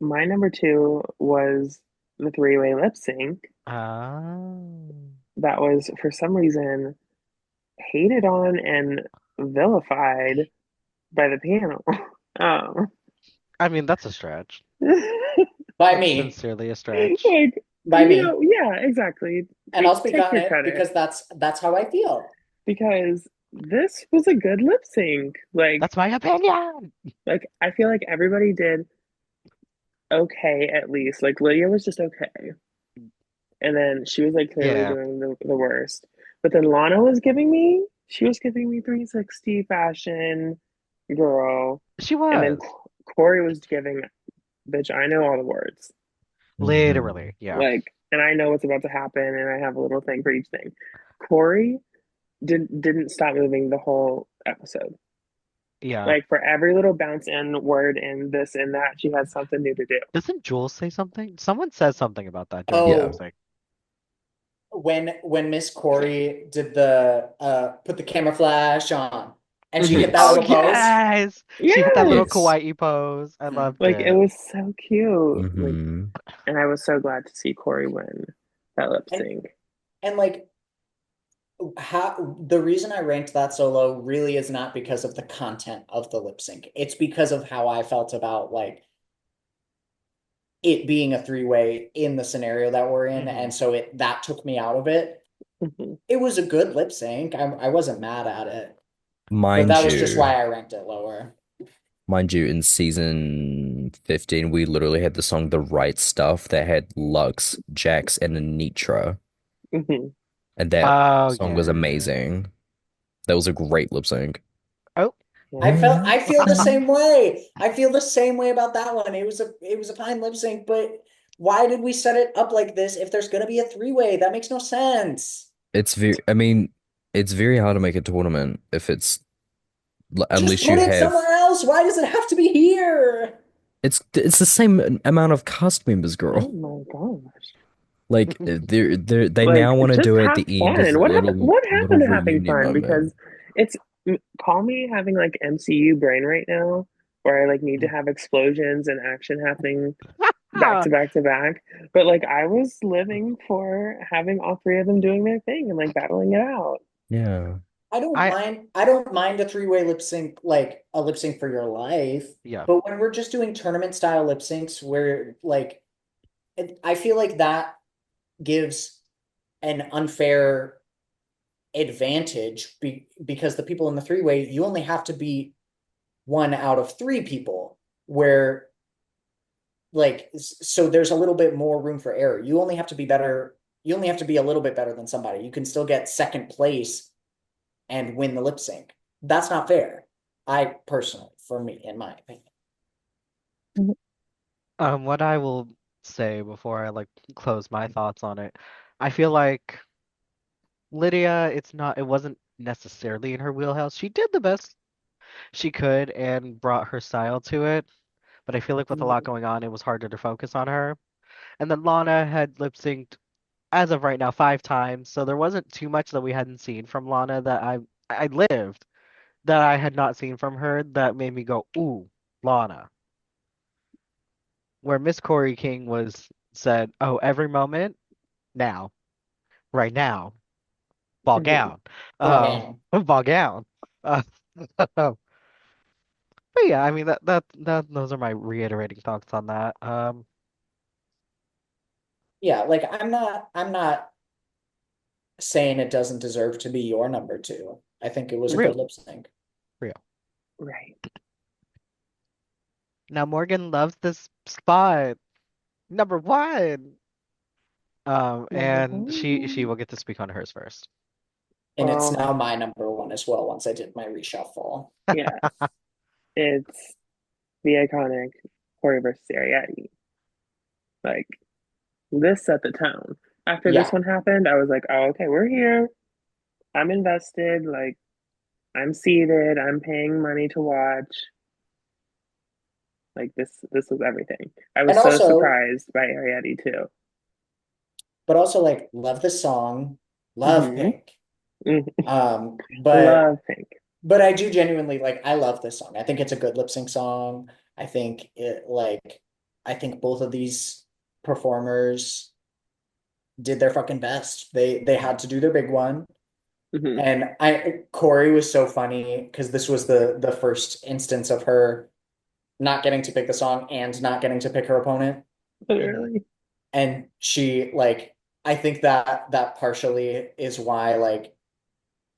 my number two was the three-way lip sync. Oh. That was for some reason hated on and vilified by the panel. Um, I mean, that's a stretch. By That's me. sincerely a stretch. like, By me. yeah, exactly. And I'll speak Take on your it credit because that's how I feel. because this was a good lip sync. That's my opinion. I feel like everybody did okay at least. Like Lydia was just okay, and then she was like clearly Yeah, doing the worst. But then Lana was giving me, she was giving me 360 fashion girl, she and then was. Corey was giving, bitch, I know all the words. Hmm. Literally, yeah. Like, and I know what's about to happen, and I have a little thing for each thing. Corey didn't stop moving the whole episode. Yeah. Like for every little bounce in word and this and that, she had something new to do. Doesn't Jules say something? Someone says something about that during the lip Yeah. Oh, sync. when Miss Corey did the put the camera flash on and she hit that Oh, Yes. little pose. yes! She hit that little Yes. Yes. kawaii pose. I loved Like it it. was so cute. Like, Hmm. and I was so glad to see Corey win that lip And sync. and like how the reason I ranked that so low really is not because of the content of the lip sync. It's because of how I felt about like it being a three-way in the scenario that we're in. Hmm. And so that took me out of it. Mhm. It was a good lip sync. I wasn't mad at it, but Mind that was just you, why I ranked it lower. mind you, in season 15, we literally had the song The Right Stuff that had Lux, Jax, and Anitra. Mhm. And that Oh, song was yeah. amazing. That was a great lip sync. Oh. Yeah. I feel the same way. I feel the same way about that one. It was a fine lip sync, but why did we set it up like this if there's gonna be a three-way? That makes no sense. It's very, I mean, it's very hard to make a tournament if it's, Just unless put you it have, somewhere else. Why does it have to be here? it's the same amount of cast members, Oh girl. my gosh. Like they Like now want to just do it at have the end as a fun. What little happened to having reunion fun? moment. Because it's call me having like MCU brain right now, where I like need to have explosions and action happening back to back to back. But like I was living for having all three of them doing their thing and like battling it out. Yeah. I I don't mind a three-way lip sync, like a lip sync for your life. yeah. But when we're just doing tournament style lip syncs where like I feel like that gives an unfair advantage because the people in the three-way, you only have to be one out of three people where like so there's a little bit more room for error. You only have to be better, you only have to be a little bit better than somebody. You can still get second place and win the lip sync. That's not fair. I personally, for me, in my opinion. What I will say before I like close my thoughts on it, I feel like Lydia, it wasn't necessarily in her wheelhouse. She did the best she could and brought her style to it, but I feel like with a lot going on, it was harder to focus on her. And then Lana had lip synced as of right now 5 times, so there wasn't too much that we hadn't seen from Lana that I lived that I had not seen from her that made me go, ooh, Lana. Where Miss Corey King was said, oh, every moment now, right now, ball Mhm. gown, Ball ball gown. Uh, but yeah, I mean that those are my reiterating thoughts on that. Yeah, like I'm not saying it doesn't deserve to be your number two. I think it was a good Real, lip sync. real. Right. Now Morgan loves this spot. Number one. Number And she one. will get to speak on hers first. And it's Um, now my number one as well once I did my reshuffle. yes, it's the iconic Corey versus Ariadne. Like this set the tone. After this Yeah. one happened, I was like, oh, okay, we're here. I'm invested. Like I'm seated. I'm paying money to watch. Like this was everything. I And was so also, surprised by Ariadne too. but also like love the song, love Hmm. Pink. Um, but Love Pink. but I do genuinely like I love this song. I think it's a good lip sync song. I think it like I think both of these performers did their fucking best. They had to do their big one. Hmm. And I Corey was so funny because this was the first instance of her not getting to pick the song and not getting to pick her opponent. Hmm. Literally. And she like I think that partially is why like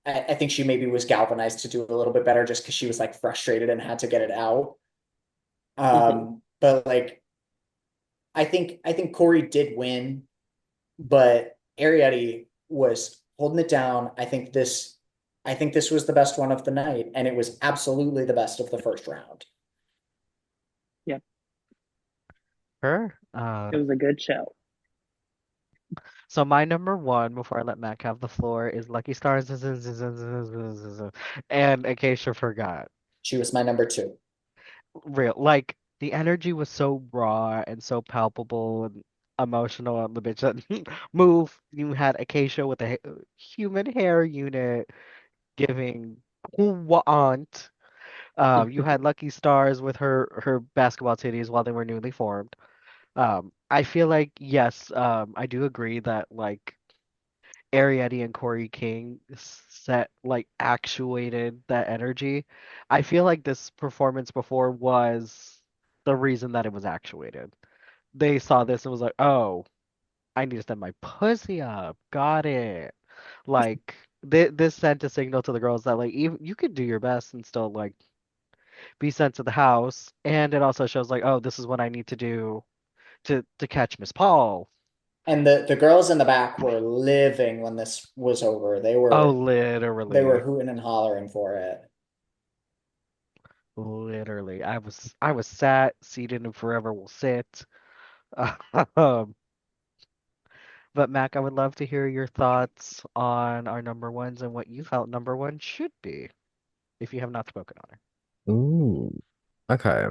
I think she maybe was galvanized to do a little bit better just because she was like frustrated and had to get it out. Hmm. But like I think Corey did win, but Ariadne was holding it down. I think this was the best one of the night, and it was absolutely the best of the first round. Yep. Her. It was a good show. So my number one, before I let Mac have the floor, is Lucky Stars. And in case you forgot, She was my number two. real like the energy was so raw and so palpable and emotional on the bitch that move. You had Acacia with a human hair unit giving want. You had Lucky Stars with her basketball titties while they were newly formed. I feel like yes, I do agree that like Ariadne and Corey King set like actuated that energy. I feel like this performance before was the reason that it was actuated. They saw this and was like, "Oh, I need to stand my pussy up. Got it." Like this sent a signal to the girls that like even you could do your best and still like be sent to the house, and it also shows like, "Oh, this is what I need to do to catch Miss Paul." And the girls in the back were living when this was over. They Oh, were they were literally. hooting and hollering for it. Literally, I was sat, seated, and forever will sit. Um, but Mac, I would love to hear your thoughts on our number ones and what you felt number one should be, if you have not spoken on it. Ooh. Okay.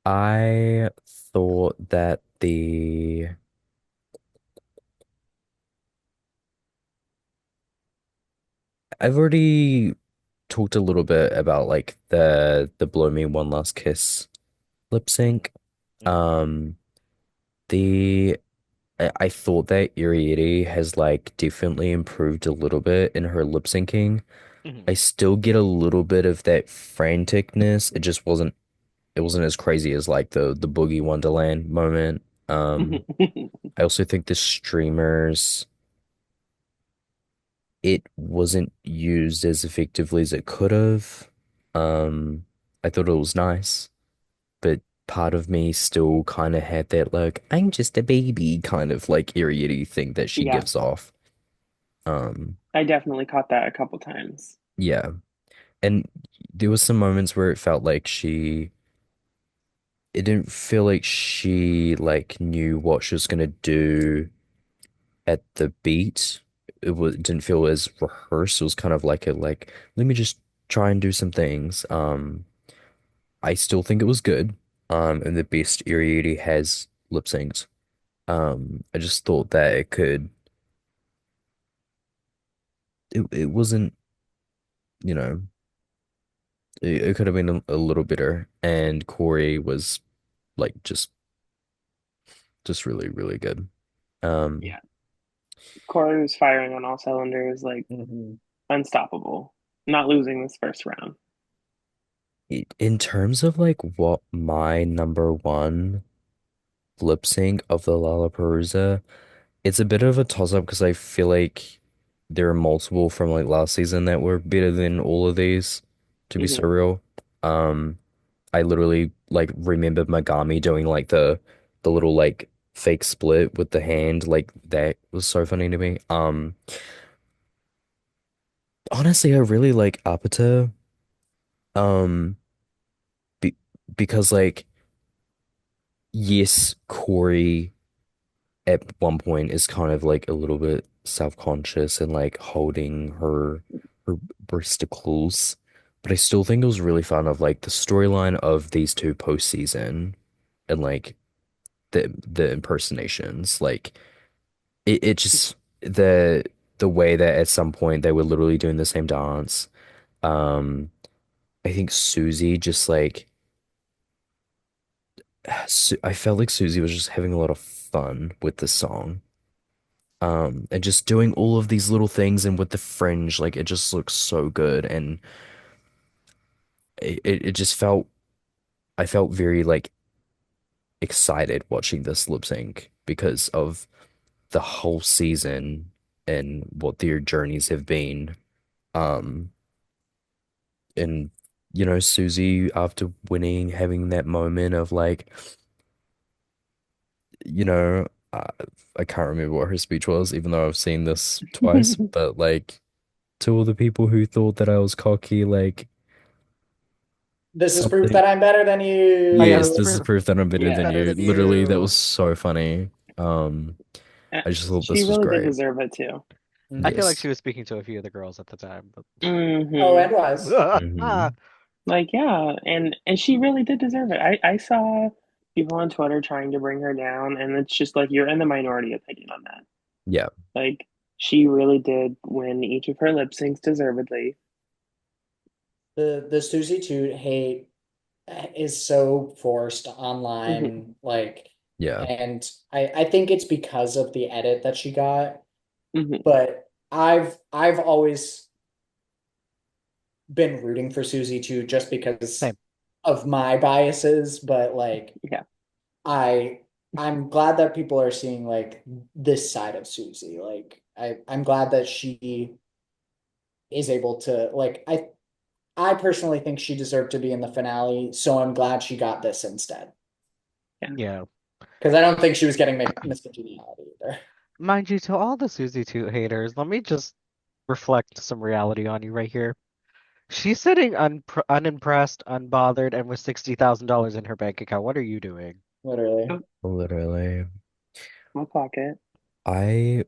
I thought that I've already talked a little bit about like the Blow Me One Last Kiss lip Hmm. sync. Hmm. Um, the I thought that Iriidi has like definitely improved a little bit in her lip syncing. Hmm. I still get a little bit of that franticness. It wasn't as crazy as like the Boogie Wonderland moment. I also think the streamers it wasn't used as effectively as it could have. Um, I thought it was nice, but part of me still kind of had that like I'm just a baby kind of like irritating thing that she Yeah, gives off. Um, I definitely caught that a couple times. yeah. And there was some moments where it didn't feel like she like knew what she was gonna do at the beat. It didn't feel as rehearsed. It was kind of like let me just try and do some things. I still think it was good. And the best Ariete has lip synced. I just thought that it wasn't, you know, it could have been a little better. And Corey was like just really, really good. Um, Yeah, Corey was firing on all cylinders, like Mhm. unstoppable. Not losing this first round. in terms of like what my number one lip sync of the Lalaparuza, it's a bit of a toss-up because I feel like there are multiple from like last season that were better than all of these, to be so Hmm. real. Um, I literally like remember Megami doing like the little like fake split with the hand, like that was so funny to me. Honestly, I really like Apata, um, be because like yes, Corey at one point is kind of like a little bit self-conscious and like holding her breasticles. But I still think it was really fun of like the storyline of these two postseason and like the impersonations. Like it just the way that at some point they were literally doing the same dance. Um I think Susie just like I felt like Susie was just having a lot of fun with the song. And just doing all of these little things and with the fringe, like it just looks so good. And it just I felt very like excited watching this lip sync because of the whole season and what their journeys have been. Um, and Susie after winning, having that moment of like, you know, uh, I can't remember what her speech was, even though I've seen this twice, but like to all the people who thought that I was cocky, like This is proof something. that I'm better than Oh yeah, Yes, this is you. this is proof. proof that I'm better He's than Yeah. better you. than Literally, that was you. so funny. I just thought She this was really did great. deserve it too. I feel like Yes. she was speaking to a few of the girls at the time, Oh, Hmm. and was. Hmm. Like, yeah, and she really did deserve it. I saw people on Twitter trying to bring her down, and it's just like you're in the minority opinion on that. Yeah. Like, she really did win each of her lip syncs deservedly. The Susie Toot hate is so forced Hmm. online, like, Yeah. and I think it's because of the edit that she got. Hmm. But I've always been rooting for Susie Toot just because Same. of my biases, but like Yeah. I I'm glad that people are seeing like this side of Susie. Like I'm glad that she is able to like I personally think she deserved to be in the finale, so I'm glad she got this instead. Yeah. Yeah. Because I don't think she was getting Miss Congeniality either. Mind you, to all the Susie Toot haters, let me just reflect some reality on you right here. She's sitting unimpressed, unbothered, and with $60,000 in her bank account. What are you doing? Literally. Oh, Literally. my pocket. I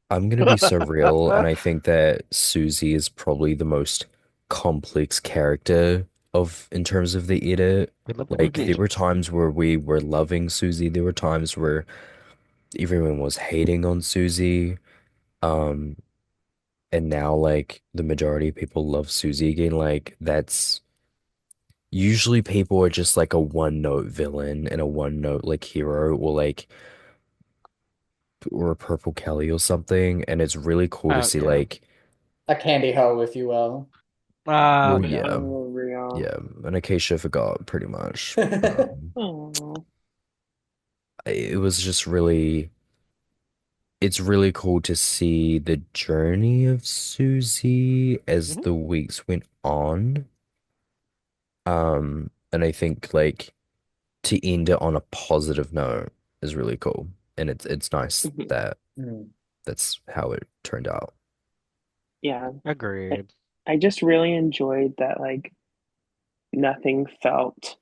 I'm gonna be so real, and I think that Susie is probably the most complex character of in terms of the edit. Like Hmm. there were times where we were loving Susie, there were times where everyone was hating on Susie. Um, and now like the majority of people love Susie again. Like that's usually people are just like a one note villain and a one note like hero or a Purple Kelly or something. And it's really cool to see Yeah. like, A candy hoe, if you will. well, Yeah. yeah, Oh, real. yeah, an Acacia forgot pretty much. Oh. It was just really, it's really cool to see the journey of Susie as Mhm. the weeks went on. And I think like to end it on a positive note is really cool. And it's nice Hmm. that Mm. that's how it turned out. Yeah. I, Agreed. I just really enjoyed that, like, nothing felt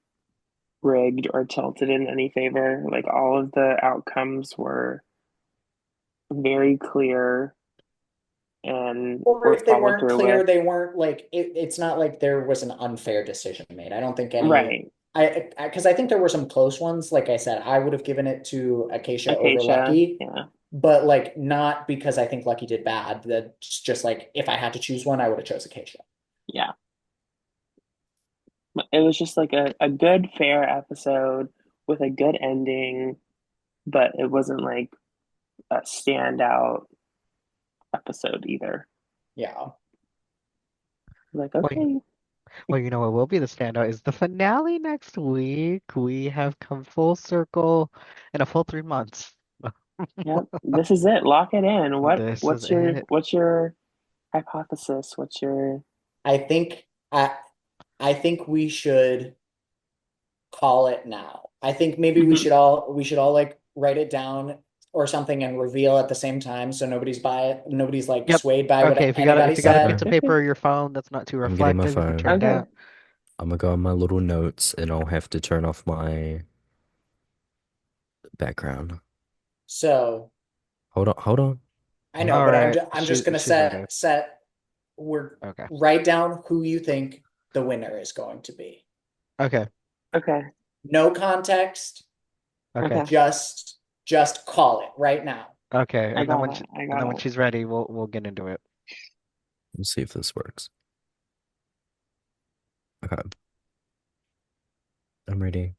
rigged or tilted in any favor. Like, all of the outcomes were very clear and Or were if they followed weren't through clear, with. they weren't like it's not like there was an unfair decision made. I don't think any Right. because I think there were some close ones. Like I said, I would have given it to Acacia over Acacia. Lucky, Yeah. but like not because I think Lucky did bad. That's just like if I had to choose one, I would have chose Acacia. Yeah. It was just like a good, fair episode with a good ending, but it wasn't like a standout episode either. Yeah. Like, Well, okay. you know what will be the standout is the finale next week. We have come full circle in a full 3 months. Yep, this is it. Lock it in. This is it. What's your hypothesis? What's your I think I think we should call it now. I think maybe Mhm. we should all like write it down or something and reveal at the same time so nobody's like Yep. swayed by Okay, what if anybody you got a piece said. of paper or your phone that's not too I'm getting my reflective, you can turn phone. it Okay. down. I'm gonna go on my little notes and I'll have to turn off my background. So Hold on, hold on. I Hold know, on. All but right. I'm just gonna She's ready. set we're Okay. write down who you think the winner is going to be. Okay. Okay. No context, Okay. Okay. just call it right now. Okay. I And then got it. I and then got when it. she's ready, we'll get into it. Let's see if this works. Okay, I'm ready.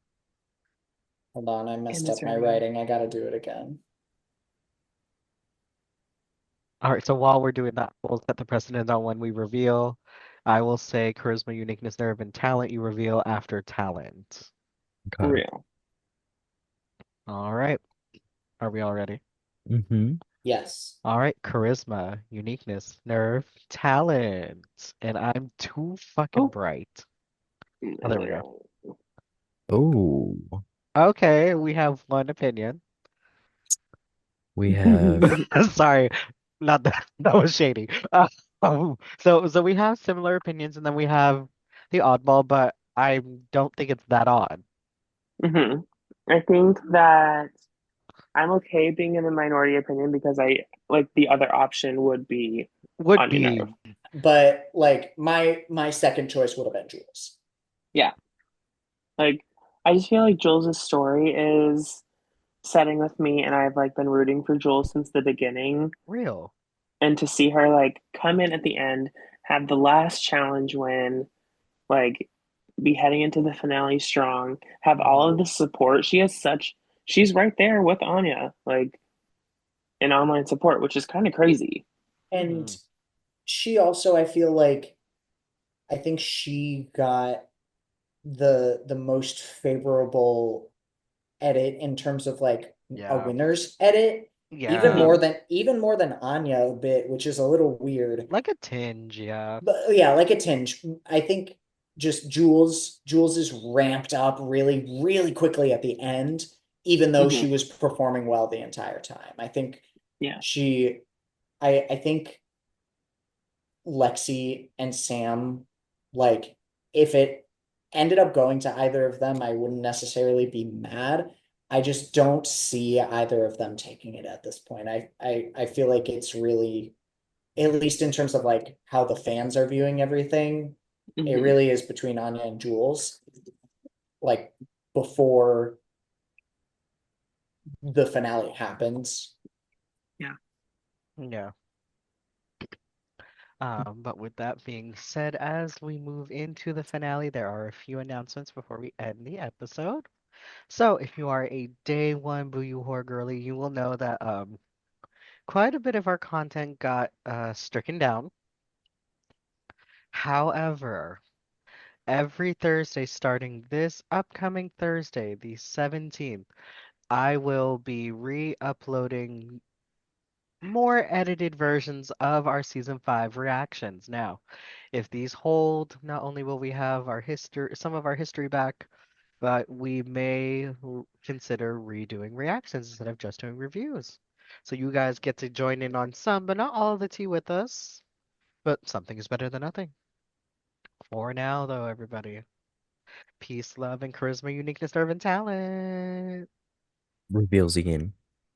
Hold on, I Kim messed is up my ready. writing. I gotta do it again. All right. So while we're doing that, we'll set the precedent on when we reveal. I will say charisma, uniqueness, nerve, and talent. You reveal after talent. Okay. Real. All right. Are we all ready? Mm-hmm. Yes. All right. Charisma, uniqueness, nerve, talent. And I'm too fucking Oh. bright. Oh, there we go. Oh, Okay. We have one opinion. we have Sorry, not that that was shady. So we have similar opinions, and then we have the oddball, but I don't think it's that odd. hmm I think that I'm okay being in the minority opinion because I like the other option would be Would Anya be, Nerve. But like my second choice would have been Jules. Yeah. Like I just feel like Jules' story is setting with me and I've like been rooting for Jules since the beginning. real. And to see her like come in at the end, have the last challenge win, like be heading into the finale strong, have all Hmm. of the support. She's right there with Anya, like in online support, which is kind of crazy. And Hmm. she also, I feel like I think she got the most favorable edit in terms of like a Yeah. winner's edit, Yeah. hmm even more than Anya a bit, which is a little weird. Like a tinge, yeah. But yeah, like a tinge. I think just Jules is ramped up really quickly at the end, even though hmm she was performing well the entire time. I think Yeah. she I think Lexi and Sam, like if it ended up going to either of them, I wouldn't necessarily be mad. I just don't see either of them taking it at this point. I feel like it's really, at least in terms of like how the fans are viewing everything, it hmm really is between Anya and Jules, like before the finale happens. Yeah. Yeah. But with that being said, as we move into the finale, there are a few announcements before we end the episode. So, if you are a day one Boo You Whore girly, you will know that quite a bit of our content got stricken down. However, every Thursday starting this upcoming Thursday, the 17th, I will be re-uploading more edited versions of our season 5 reactions. Now, if these hold, not only will we have our history, some of our history back, but we may consider redoing reactions instead of just doing reviews. So you guys get to join in on some, but not all of the tea with us. But something is better than nothing. For now, though, everybody. Peace, love, and charisma, uniqueness, nerve, and talent. reveals again.